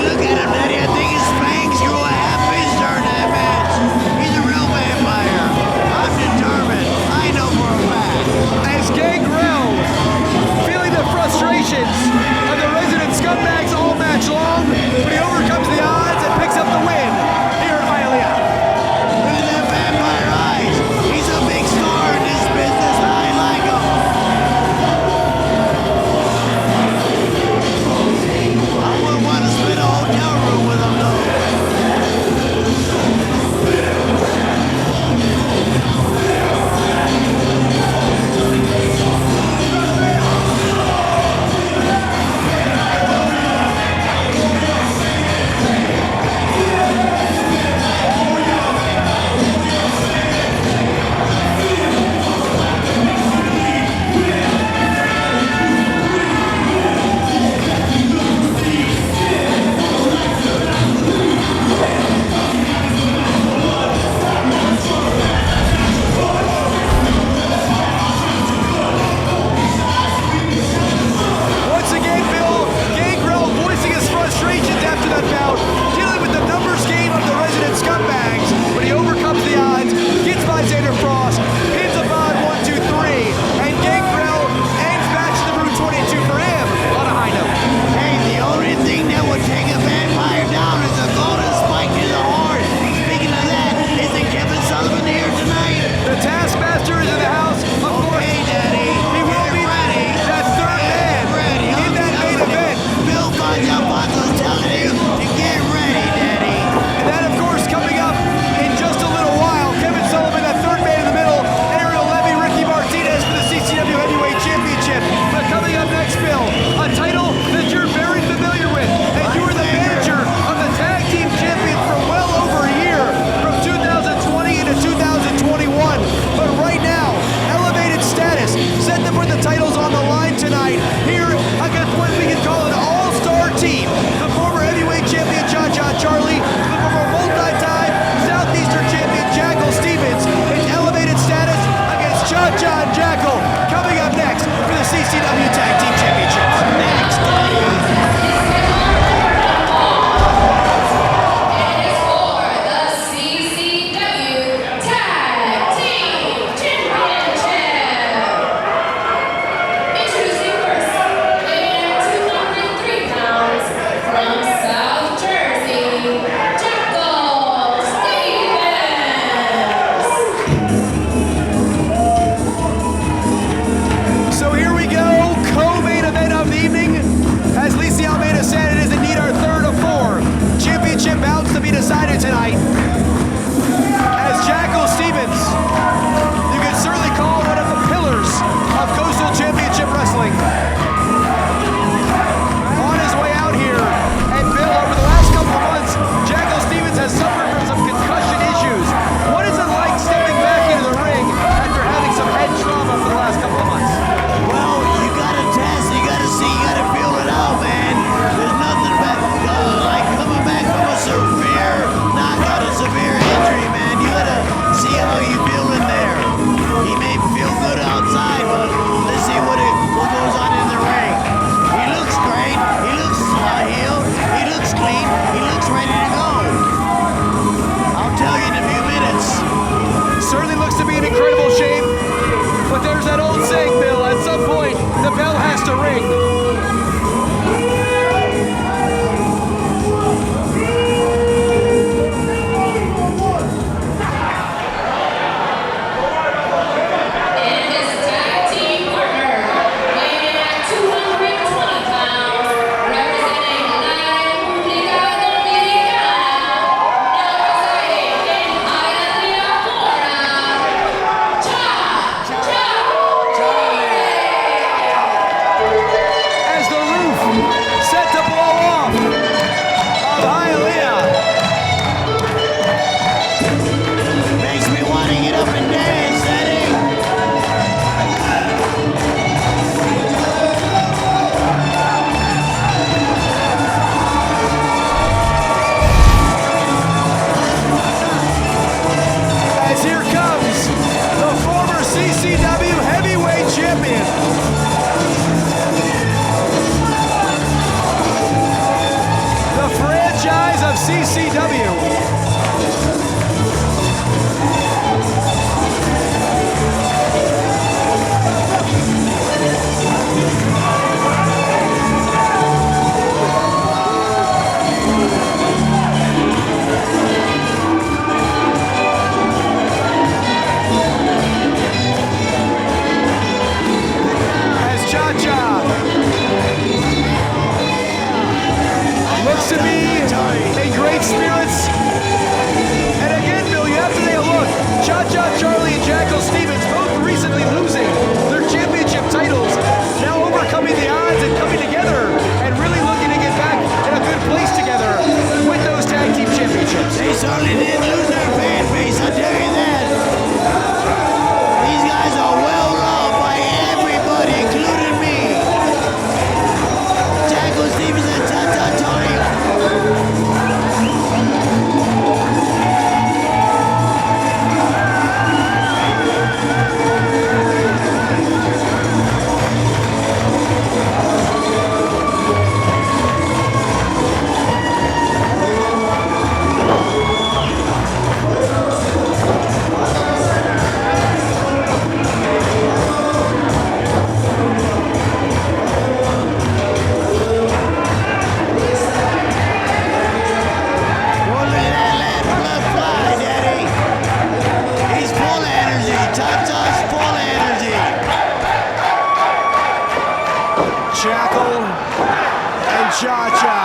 champion. The franchise of CCW. To be in great spirits. And again, Bill, you have to take a look. Cha-Cha Charlie and Jackal Stevens both recently losing their championship titles, now overcoming the odds and coming together and really looking to get back in a good place together with those tag team championships. They certainly didn't lose their fan base, I'll tell you that. These guys are well loved by everybody, including me. Jackal Stevens and Cha-Cha Charlie. Jackal and Cha-Cha.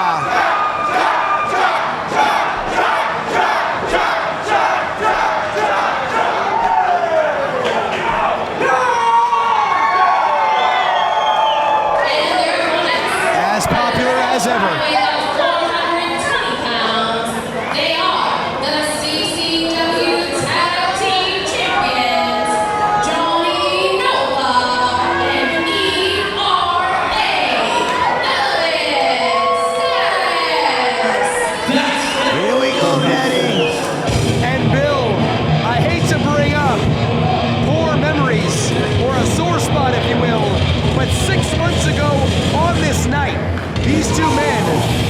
As popular as ever. They are the CCW Tag Team Champions, Jonny, Nicolth, and Here we go, Daddy. And Bill, I hate to bring up poor memories, or a sore spot if you will, but 6 months ago on this night, these two men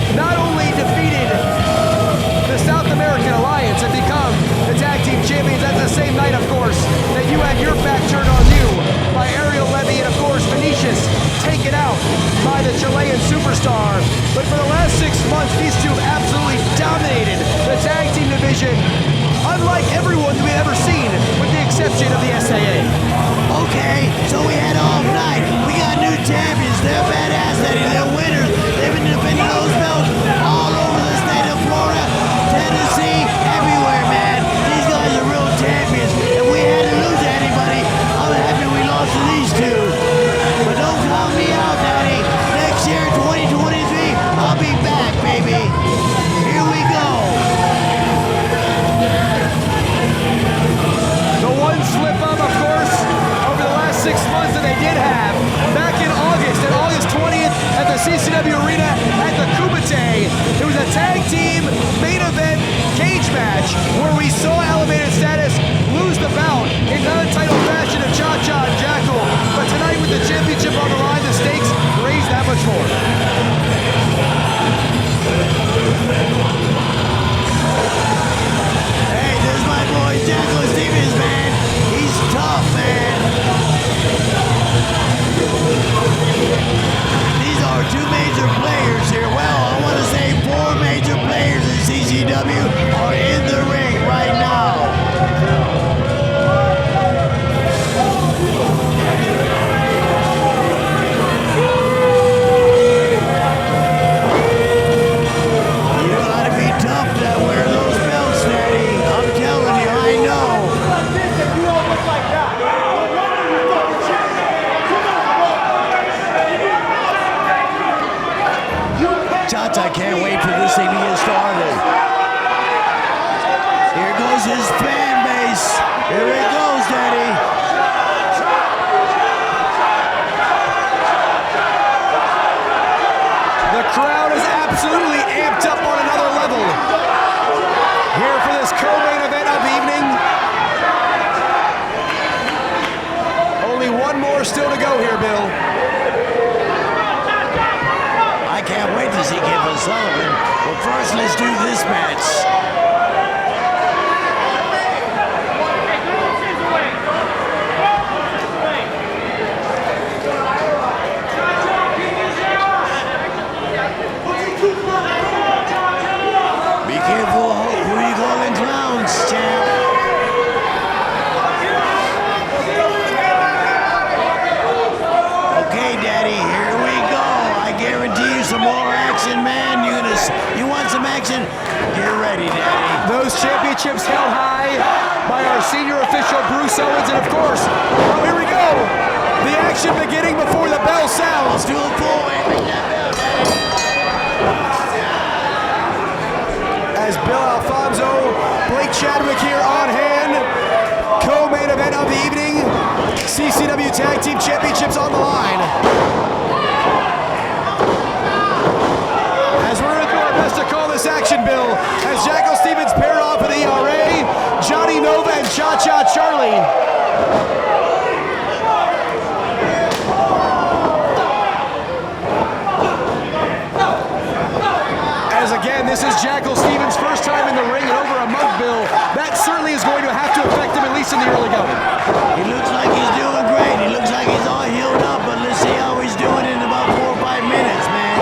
still to go here, Bill. I can't wait to see Kevin Sullivan. But first, let's do this match. Be careful who you calling clowns, champ. Okay, Daddy, here we go. I guarantee you some more action, man. You want some action? Get ready, Daddy. Those championships held high by our senior official, Bruce Owens, and of course, oh, here we go. The action beginning before the bell sounds. Let's do a full-way. As Bill Alfonso, Blake Chadwick here on hand. Co-main event of the evening. CCW Tag Team Championships on the line. As we're going to do our best to call this action, Bill, as Jackal Stevens paired off with ERA, Johnny Nova and Cha-Cha Charlie. As again, this is Jackal Stevens' first time in the ring in over a month, Bill. That certainly is going to have to affect him, at least in the early going. He looks like he's doing great. He looks like he's all healed up, but let's see how he's doing in about 4 or 5 minutes, man.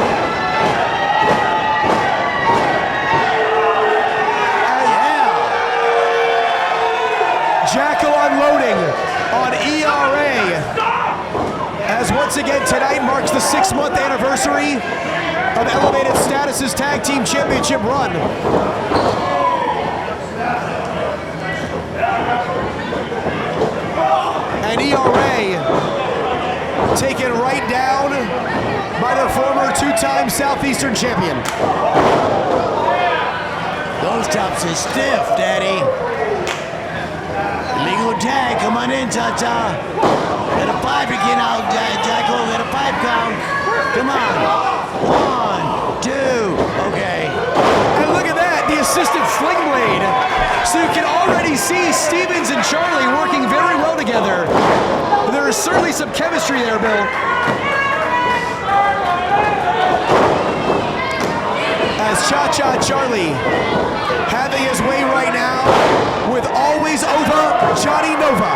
Jackal unloading on ERA. As once again tonight marks the 6-month anniversary of Elevated Status's Tag Team Championship run. And ERA taken right down by their former 2-time Southeastern champion. Those chops are stiff, Daddy. Legal tag, come on in, Cha-Cha. Get a 5 again out, Jackal. Get a 5 count. Come on. 1, 2, okay. And look at that, the assistant sling blade. So you can already see Stevens and Charlie working very well together. There is certainly some chemistry there, Bill. As Cha-Cha Charlie having his way right now with always over Johnny Nova.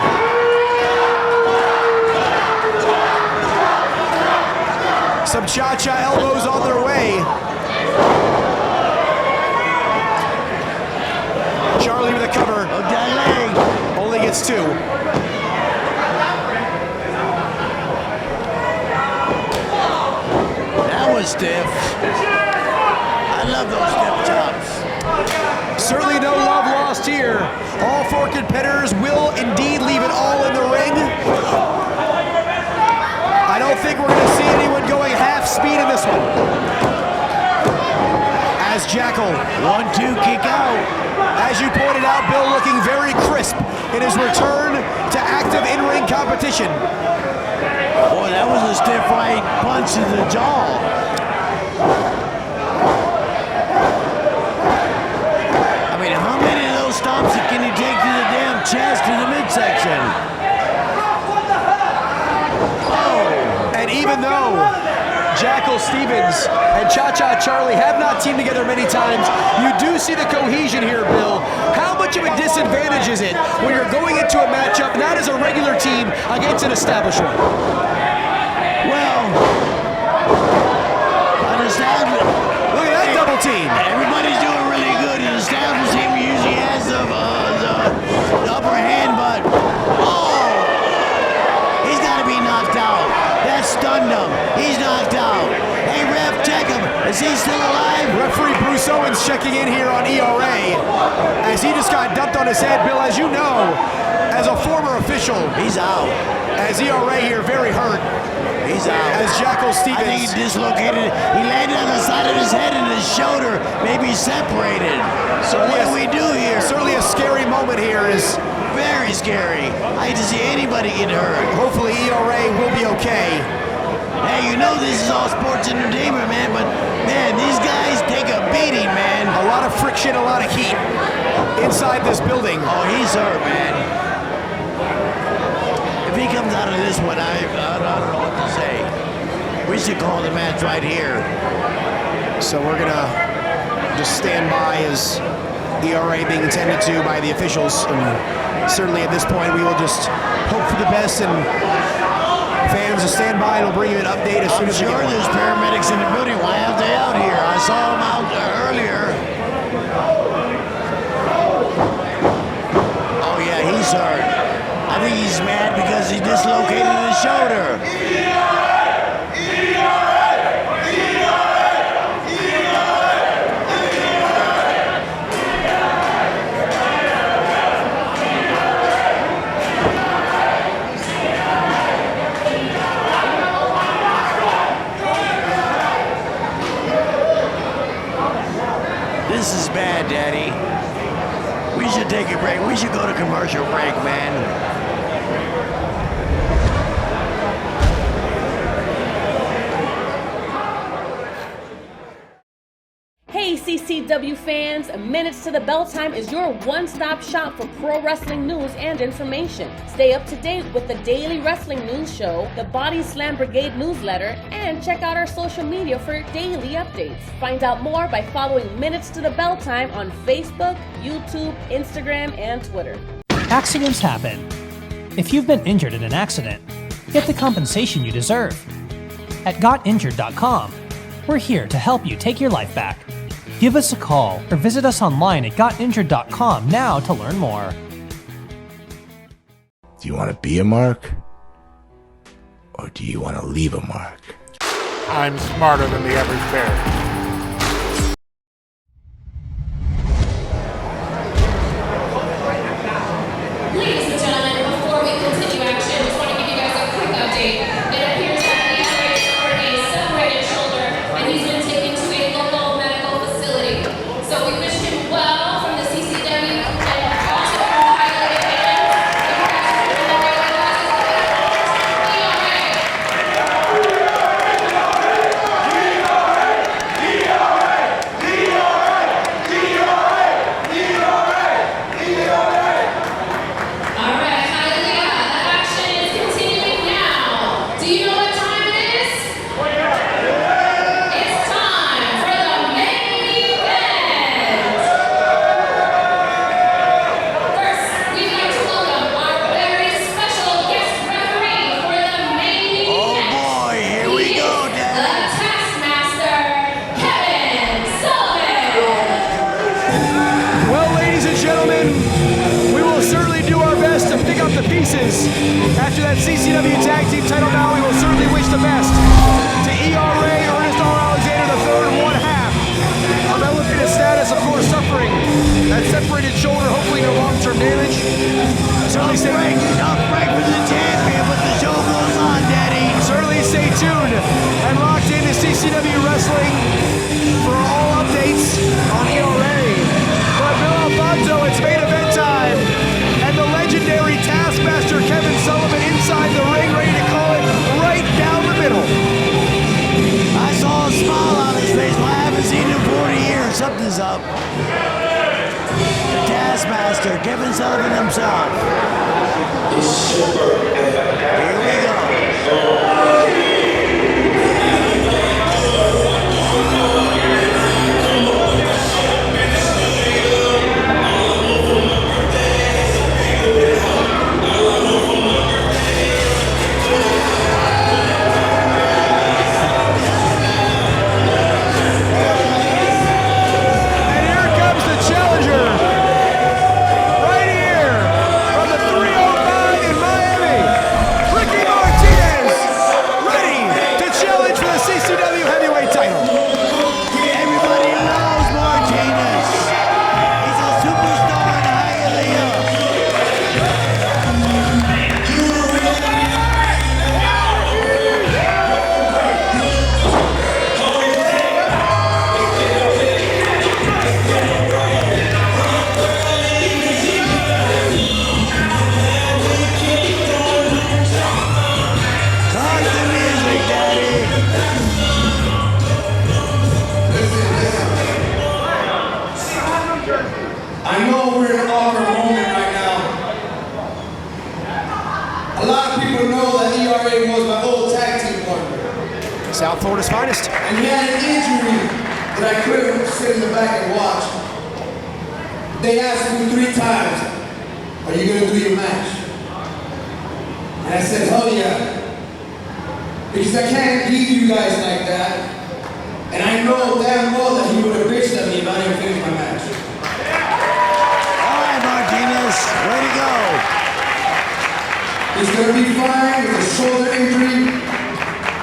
Some Cha-Cha elbows on their way. Charlie with a cover. Oh, that leg. Only gets 2. That was stiff. I love those stiff chops. Certainly no love lost here. All 4 competitors will indeed leave it all in the ring. I don't think we're going to see anyone going half speed in this one. As Jackal, 1-2 kick out. as you pointed out, Bill looking very crisp in his return to active in-ring competition. Boy, that was a stiff right punch to the jaw. I mean, how many of those stomps can he take to the damn chest, to the midsection? Oh! And even though Jackal Stevens and Cha-Cha Charlie have not teamed together many times, you do see the cohesion here, Bill. How much of a disadvantage is it when you're going into a matchup not as a regular team against an establishment? Well, an established... Look at that double team. Everybody's doing really good. An established team usually has the upper hand, but... Oh! He's got to be knocked out. That stunned him. He's knocked out. Hey, ref, check him. Is he still alive? Referee Bruce Owens checking in here on ERA as he just got dumped on his head. Bill, as you know, as a former official, He's out. as ERA here, very hurt. He's out. As Jackal I think he Stevens. dislocated. He landed on the side of his head and his shoulder, maybe separated. So what do we do here? Certainly a scary moment here is Very scary. I hate to see anybody get hurt. hopefully ERA will be okay. Hey, you know this is all sports entertainment, man, but man, these guys take a beating, man. A lot of friction, a lot of heat inside this building. Oh, he's hurt, man. If he comes out of this one, I don't know what to say. We should call the match right here. So we're gonna just stand by as ERA being tended to by the officials, and certainly at this point we will just hope for the best, and fans will stand by and we'll bring you an update as soon as we I'm get sure one. there's paramedics in the building. Why aren't they out here? I saw them out earlier. Oh yeah, he's hurt. I think he's mad because he dislocated his shoulder. This is bad, Daddy. We should take a break. We should go to commercial break, man. Hey CCW fans, Minutes to the Bell Time is your one-stop shop for pro wrestling news and information. Stay up to date with the daily wrestling news show, the Body Slam Brigade newsletter, and check out our social media for daily updates. Find out more by following Minutes to the Bell Time on Facebook, YouTube, Instagram, and Twitter. Accidents happen. If you've been injured in an accident, get the compensation you deserve. At GotInjured.com, we're here to help you take your life back. Give us a call or visit us online at GotInjured.com now to learn more. Do you want to be a mark? Or do you want to leave a mark? I'm smarter than the average bear. Ladies and gentlemen, before we continue action, just want to give you guys a quick update. It appears that the athlete suffered a separated shoulder, and he's been taken to a local medical facility. So we wish him well from the CCW, and also from the highlighted fans. All right, hallelujah. The action is continuing now. Do you know what time it is? It's time for the main event. First, we'd like to welcome our very special guest referee for the main event. Oh boy, here we go, The Daddy. Taskmaster, Kevin Sullivan. Well, ladies and gentlemen, we will certainly do our best to pick up the pieces. After that CCW Tag Team title bout, we will certainly wish the best to ERA, Ernest R. Alexander III, one half of elevated status, of course, suffering that separated shoulder, hopefully no long-term damage. Certainly Tough break for the champion, but the show goes on, Daddy. Certainly stay tuned and locked into CCW Wrestling for all updates on ERA. But Bill Alfonso, it's main event time, and the legendary Taskmaster Kevin Sullivan inside the ring, ready to call it right down the middle. I saw a smile on his face. Well, I haven't seen him in 40 years. Something's up. The Taskmaster, Kevin Sullivan himself. Here we go. And here comes the challenger. Right here, A lot of people know that ERA was my old tag team partner. South Florida's finest. And he had an injury that I couldn't sit in the back and watch. They asked me 3 times, are you gonna do your match? And I said, hell yeah. Because I can't leave you guys like that. And I know damn well that he would have bitched at me if I didn't finish my match. All right, Martinez, way to go. He's gonna be fine with a shoulder injury.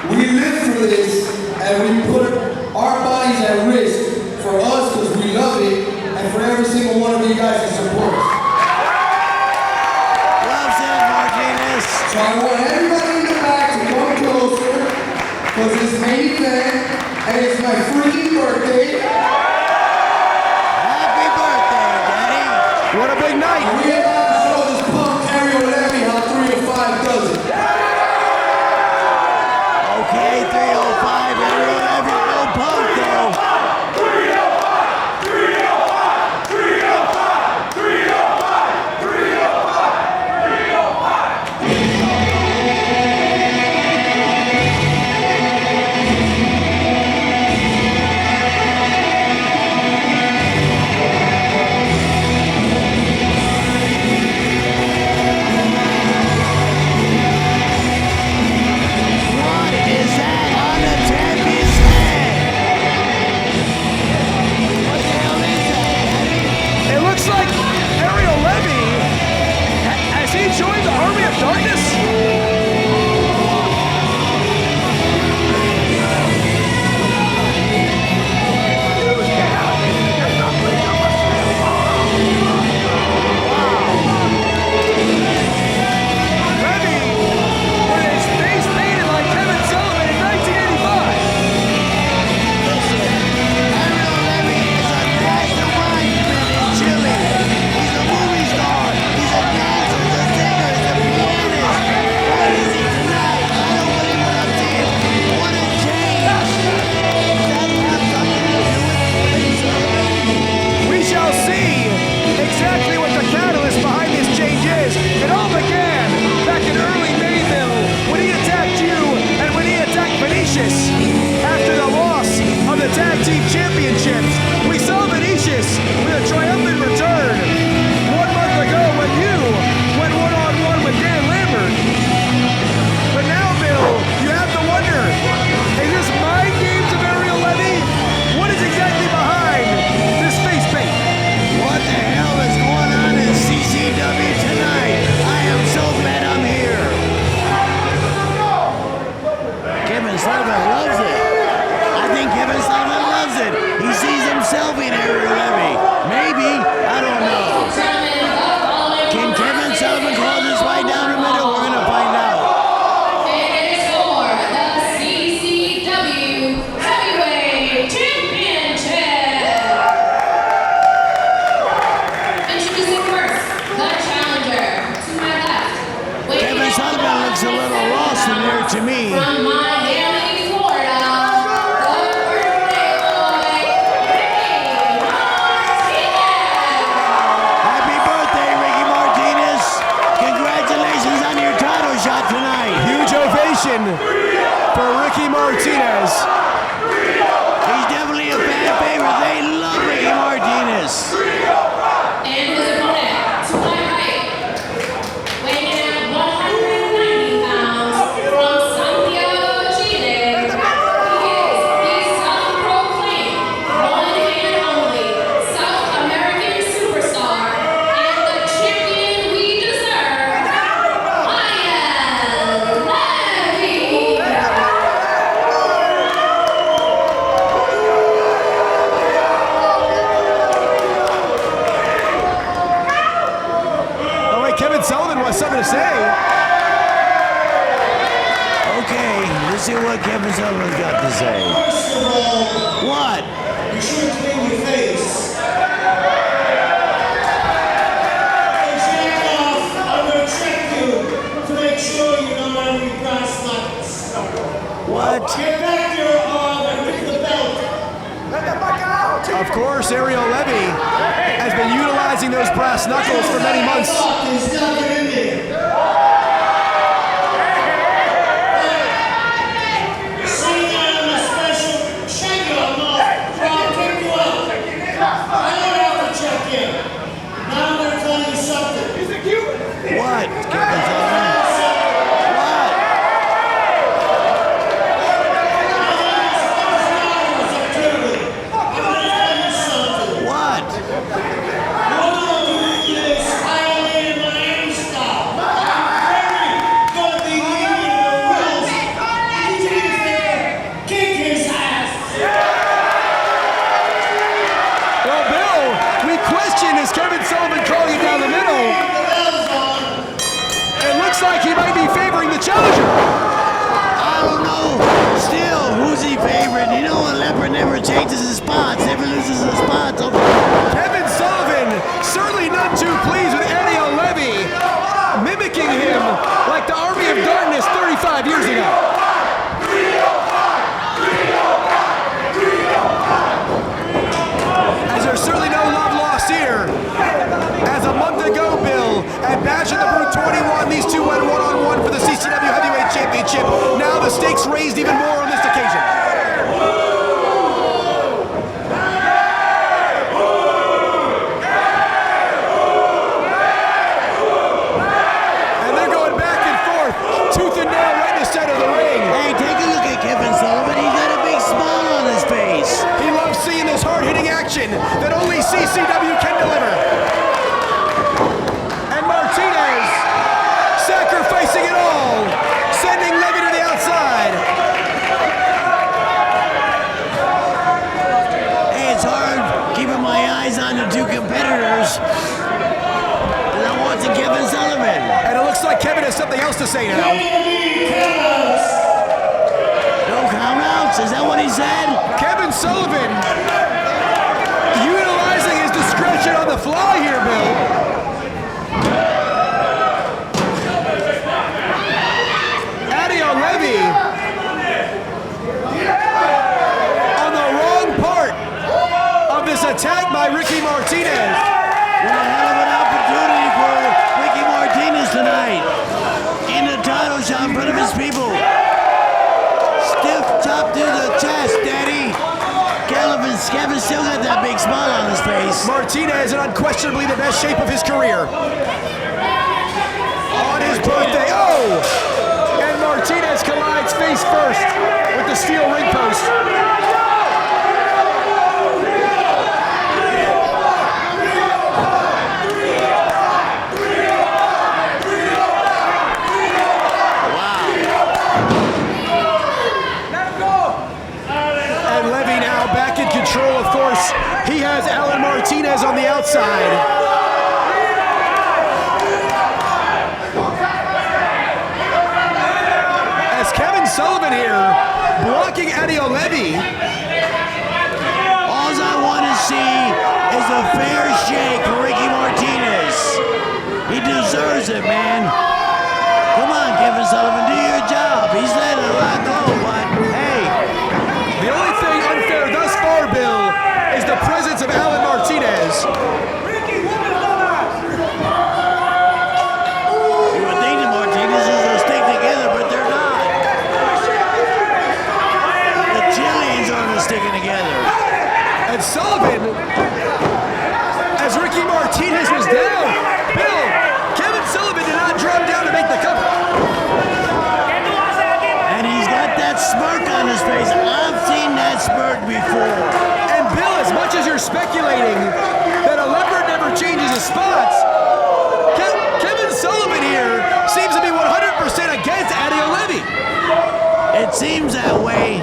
We live for this, and we put our bodies at risk for us because we love it, and for every single one of you guys that support us. Loves it, Martinez. So I want everybody in the back to come closer, because it's main event, and it's my freaking birthday. Happy birthday, Daddy. What a big night. We about to show this punk Ariel Levy how 305 does it. Okay, 305, Ariel Levy, no punk though. 305, 305, 305, 305, 305, looks like he might be favoring the challenger. I don't know. Still, who's he favoring? You know, a leopard never changes his spots, never loses his spots. Kevin Sullivan certainly not too pleased with Ariel Levy, mimicking him like the Army of Darkness 35 years ago. As there's certainly no love lost here. As a month ago, Bill, at Bash at the Brew 21, these two went one-on-one for the CCW Heavyweight Championship. Now the stakes raised even more on this occasion. And they're going back and forth, tooth and nail right in the center of the ring. Hey, take a look at Kevin Sullivan. He's got a big smile on his face. He loves seeing this hard-hitting action that only CCW can deliver. And Martinez sacrificing it all, sending Levy to the outside. Hey, it's hard keeping my eyes on the two competitors. And I'm watching Kevin Sullivan. And it looks like Kevin has something else to say now. No countouts? Is that what he said? Kevin Sullivan utilizing his discretion on the fly here, Bill. Ariel Levy on the wrong part of this attack by Ricky Martinez. What a hell of an opportunity for Ricky Martinez tonight. In the title shot in front of his people. Stiff chop to the chest, Daddy. Kevin still got that big smile on his face. Martinez in unquestionably the best shape of his career. On his birthday, oh! And Martinez collides face first with the steel ring post. And Levy now back in control, of course. He has Alan Martinez on the outside. As Kevin Sullivan here, blocking Ariel Levy. All I want to see is a fair shake for Ricky Martinez. He deserves it, man. Come on, Kevin Sullivan, do your job. He's letting a lot go, but hey. The only thing unfair thus far, Bill, is the presence of Alan Martinez. You would think the Martinezes will stick together, but they're not. The Chileans aren't sticking together. And Sullivan, as Ricky Martinez was down, Bill, Kevin Sullivan did not drop down to make the cover. And he's got that smirk on his face. I've seen that smirk before. And Bill, as much as you're speculating that a leopard never changes his spots, Kevin Sullivan here seems to be 100% against Ariel Levy. It seems that way.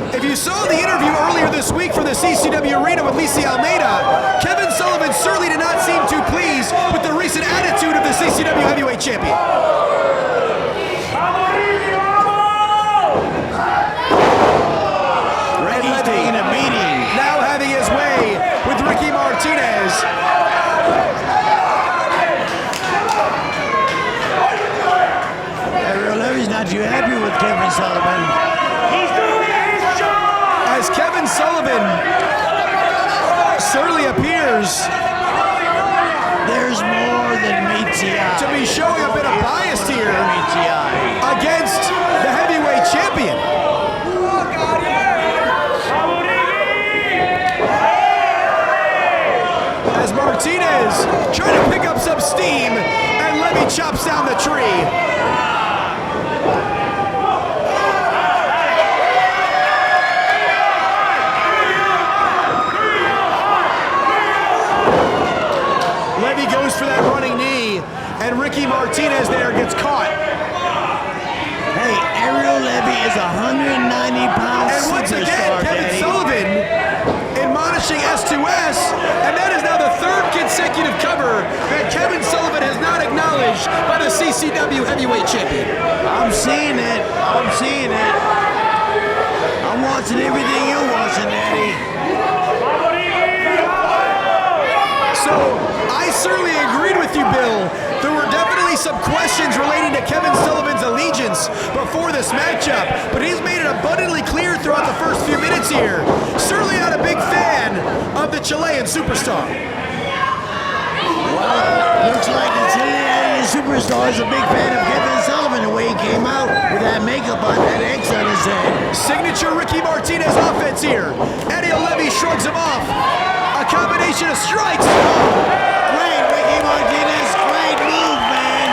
If you saw the interview earlier this week from the CCW Arena with Lisi Almeida, Kevin Sullivan certainly did not seem too pleased with the recent attitude of the CCW Heavyweight Champion. He's taking a beating. Now having his way with Ricky Martinez. Ariel Levy's not too happy with Kevin Sullivan. He's doing his job! As Kevin Sullivan certainly appears There's more than meets the eye. to be showing a bit of bias here Meets the eye. against the heavyweight champion. As Martinez trying to pick up some steam, and Levy chops down the tree. Levy goes for that running knee, and Ricky Martinez there gets caught. Hey, Ariel Levy is 190-pound And once again, superstar, Kevin Daddy. Sullivan admonishing S2S, and that is now the third consecutive cover that Kevin Sullivan has not acknowledged challenged by the CCW Heavyweight Champion. I'm seeing it. I'm seeing it. I'm watching everything you're watching, Daddy. So, I certainly agreed with you, Bill. There were definitely some questions relating to Kevin Sullivan's allegiance before this matchup, but he's made it abundantly clear throughout the first few minutes here. Certainly not a big fan of the Chilean superstar. Well, looks like the Chilean superstar is a big fan of Kevin Sullivan, the way he came out with that makeup on, that X on his head. Signature Ricky Martinez offense here. Ariel Levy shrugs him off. A combination of strikes. Great, Ricky Martinez. Great move, man.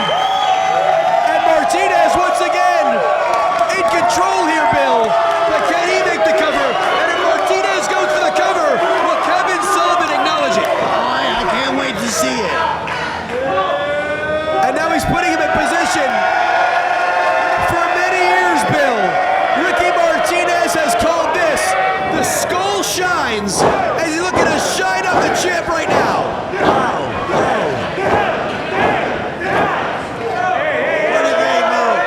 And Martinez once again in control here, Bill. But can he make the cover? And if Martinez goes for the cover, will Kevin Sullivan acknowledge it? I can't wait to see it. And now he's putting him in position. For many years, Bill, Ricky Martinez has called this the skull shines, as he's looking to shine up the champ right now. Wow. What a great move.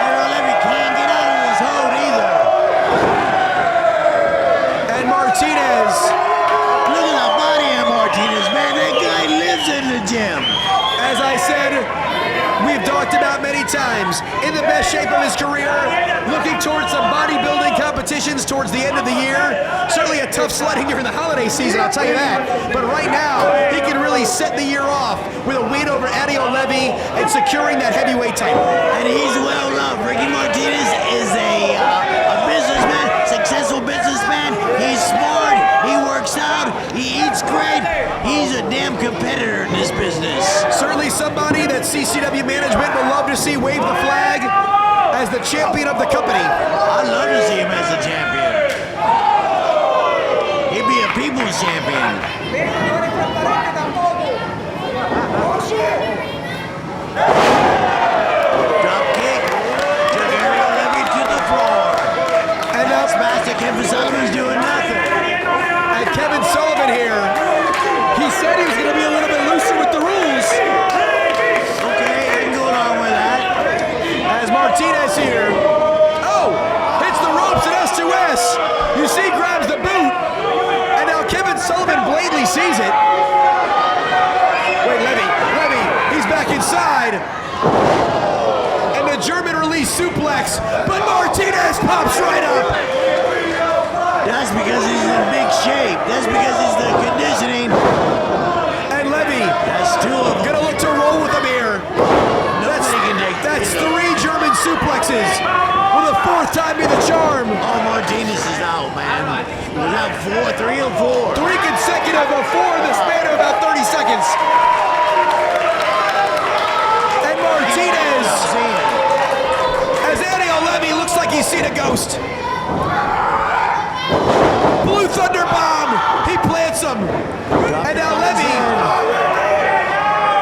Ariel Levy can't get out of his hold either. And Martinez. Look at the body of Martinez, man. That guy lives in the gym. As I said, we've talked about many times, in the best shape of his career, looking towards some bodybuilding competitions towards the end of the year. Certainly a tough sledding during the holiday season, I'll tell you that. But right now, he can really set the year off with a win over Ariel Levy and securing that heavyweight title. And he's well loved. Ricky Martinez is a businessman, successful businessman. He's smart, he works out, he eats great. He's a damn competitor in this business. Certainly somebody that CCW management will love to see wave the flag as the champion of the company. I'd love to see him as a champion. He'd be a people's champion. Drop kick. Took Ariel Levy to the floor. And now Master Kevin Sullivan's doing nothing. And Kevin Sullivan here, he said he was going to be a little bit looser with the rules. Okay, I can go along with that. As Martinez here, hits the ropes at S2S. You see, grabs the boot, and now Kevin Sullivan blatantly sees it. Wait, Levy, he's back inside. And the German release suplex, but Martinez pops right up. That's because he's in big shape. That's because he's the conditioning. And Levy, That's two of them. gonna look to roll with him here. Nobody can take That's 3 German suplexes. Will the 4th time be the charm? Oh, Martinez is out, man. He's out 3 or 4. 3 consecutive of 4 in the span of about 30 seconds. And Martinez, as Ariel Levy looks like he's seen a ghost. Blue Thunder Bomb, he plants him. And now Levy,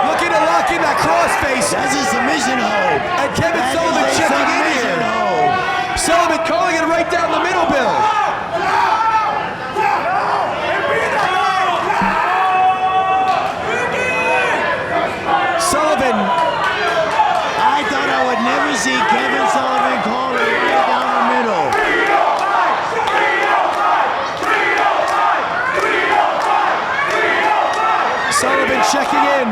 looking to lock in that crossface. That's a submission hold. And Kevin That Sullivan is a checking in submission here. hold. Sullivan calling it right down the middle, Bill. Sullivan, I thought I would never see Kevin Sullivan call it right down the middle. Sullivan checking in.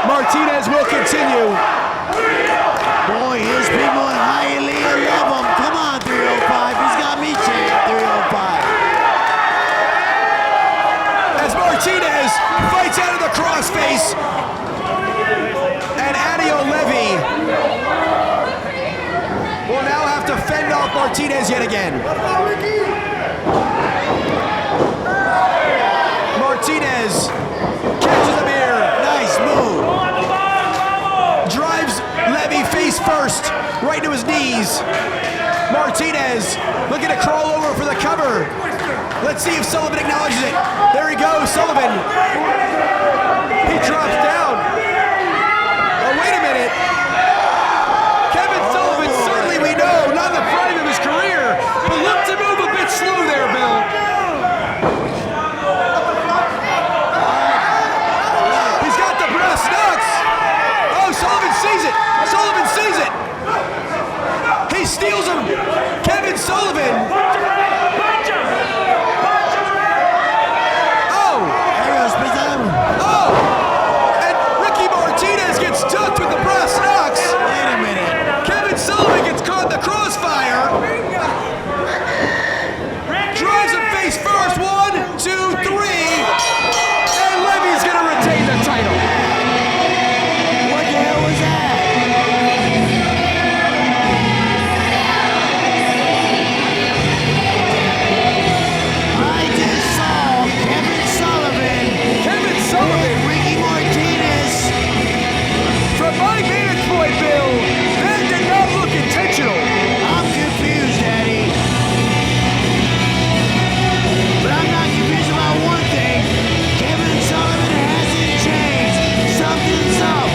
Martinez will continue. Boy, his people in Hialeah love him. Come on, 305. He's got me champ, 305. As Martinez fights out of the crossface. And Ariel Levy will now have to fend off Martinez yet again. Martinez catches him here. Nice move. Drives Levy face first, right to his knees. Martinez looking to crawl over for the cover. Let's see if Sullivan acknowledges it. There he goes, Sullivan. He drops down. Oh, wait a minute. Kevin Sullivan, certainly we know, not in the prime of his career, but look to move a bit slow there, Bill. He's got the brass knucks. steals him. Kevin Sullivan. Oh. Ariel spins out. Oh. And Ricky Martinez gets ducked with the brass knucks. Wait a minute. Kevin Sullivan gets caught in the crossfire. Drives him face first. 1, 2, 3. And Levy's going to retain the title. What the hell was that? I just saw Kevin Sullivan and Ricky Martinez. From my vantage point, Bill, that did not look intentional. I'm confused, Daddy. But I'm not confused about one thing. Kevin Sullivan hasn't changed. Something's up.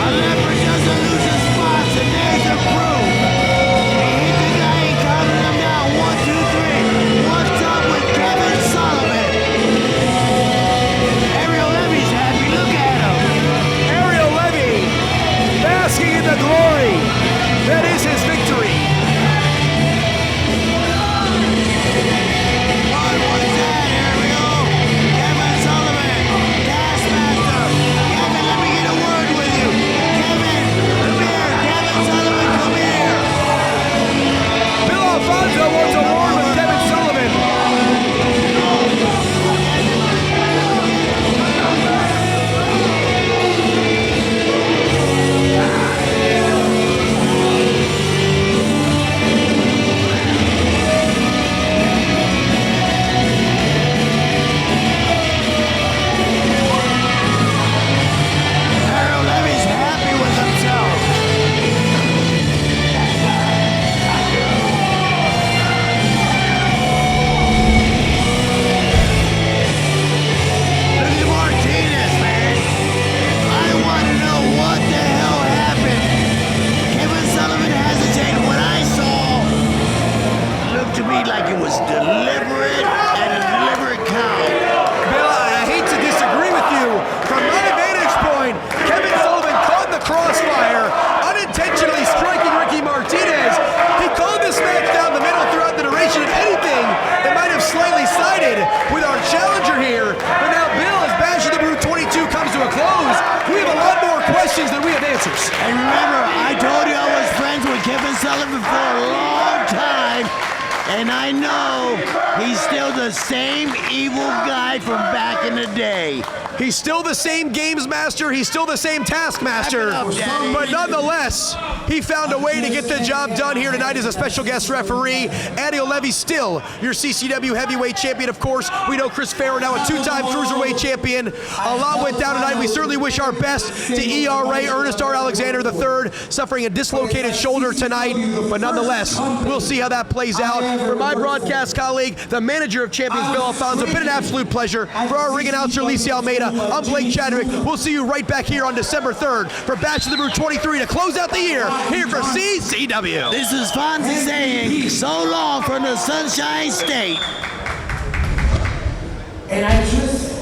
A leopard doesn't lose his spots, and there's the proof. He hit the guy and counted him down. 1, 2, 3. What's up with Kevin Sullivan? Ariel Levy's happy. Look at him. Ariel Levy basking in the glory. That is his victory. What was that, Ariel? Kevin Sullivan, Taskmaster. Kevin, let me get a word with you. Kevin, come here. Kevin Sullivan, come here. Bill Alfonso wants a war with Kevin Sullivan. Ariel Levy's happy with himself. Look at Martinez, man. I want to know what the hell happened. Kevin Sullivan hesitated. What I saw looked to me like it was deliberate and a deliberate count. Bill, I hate to disagree with you. From my vantage point, Kevin Sullivan caught in the crossfire, unintentionally striking Ricky Martinez. He called this match down the middle throughout the duration. If anything, it might have slightly sided with our challenger here. But now, Bill, as Bash of the Brew 22 comes to a close, we have a lot more questions than we have answers. And remember, I told you I was friends with Kevin Sullivan for a long time. And I know he's still the same evil guy from back in the day. He's still the same games master, he's still the same taskmaster, Wrap it up, Daddy. but nonetheless, he found a way to get the job done here tonight as a special guest referee. Ariel Levy still your CCW Heavyweight Champion, of course. We know Chris Farrow now a two-time Cruiserweight Champion. A lot went down tonight. We certainly wish our best to ERA Ernest R. Alexander III, suffering a dislocated shoulder tonight, but nonetheless, we'll see how that plays out. For my broadcast colleague, the manager of champions, Bill Alfonso, been an absolute pleasure. For our ring announcer, Lisa Almeida, I'm Blake Chadwick. We'll see you right back here on December 3rd for Bash of the Brew 23 to close out the year here for CCW. This is Fonzie saying so long from the Sunshine State. And I just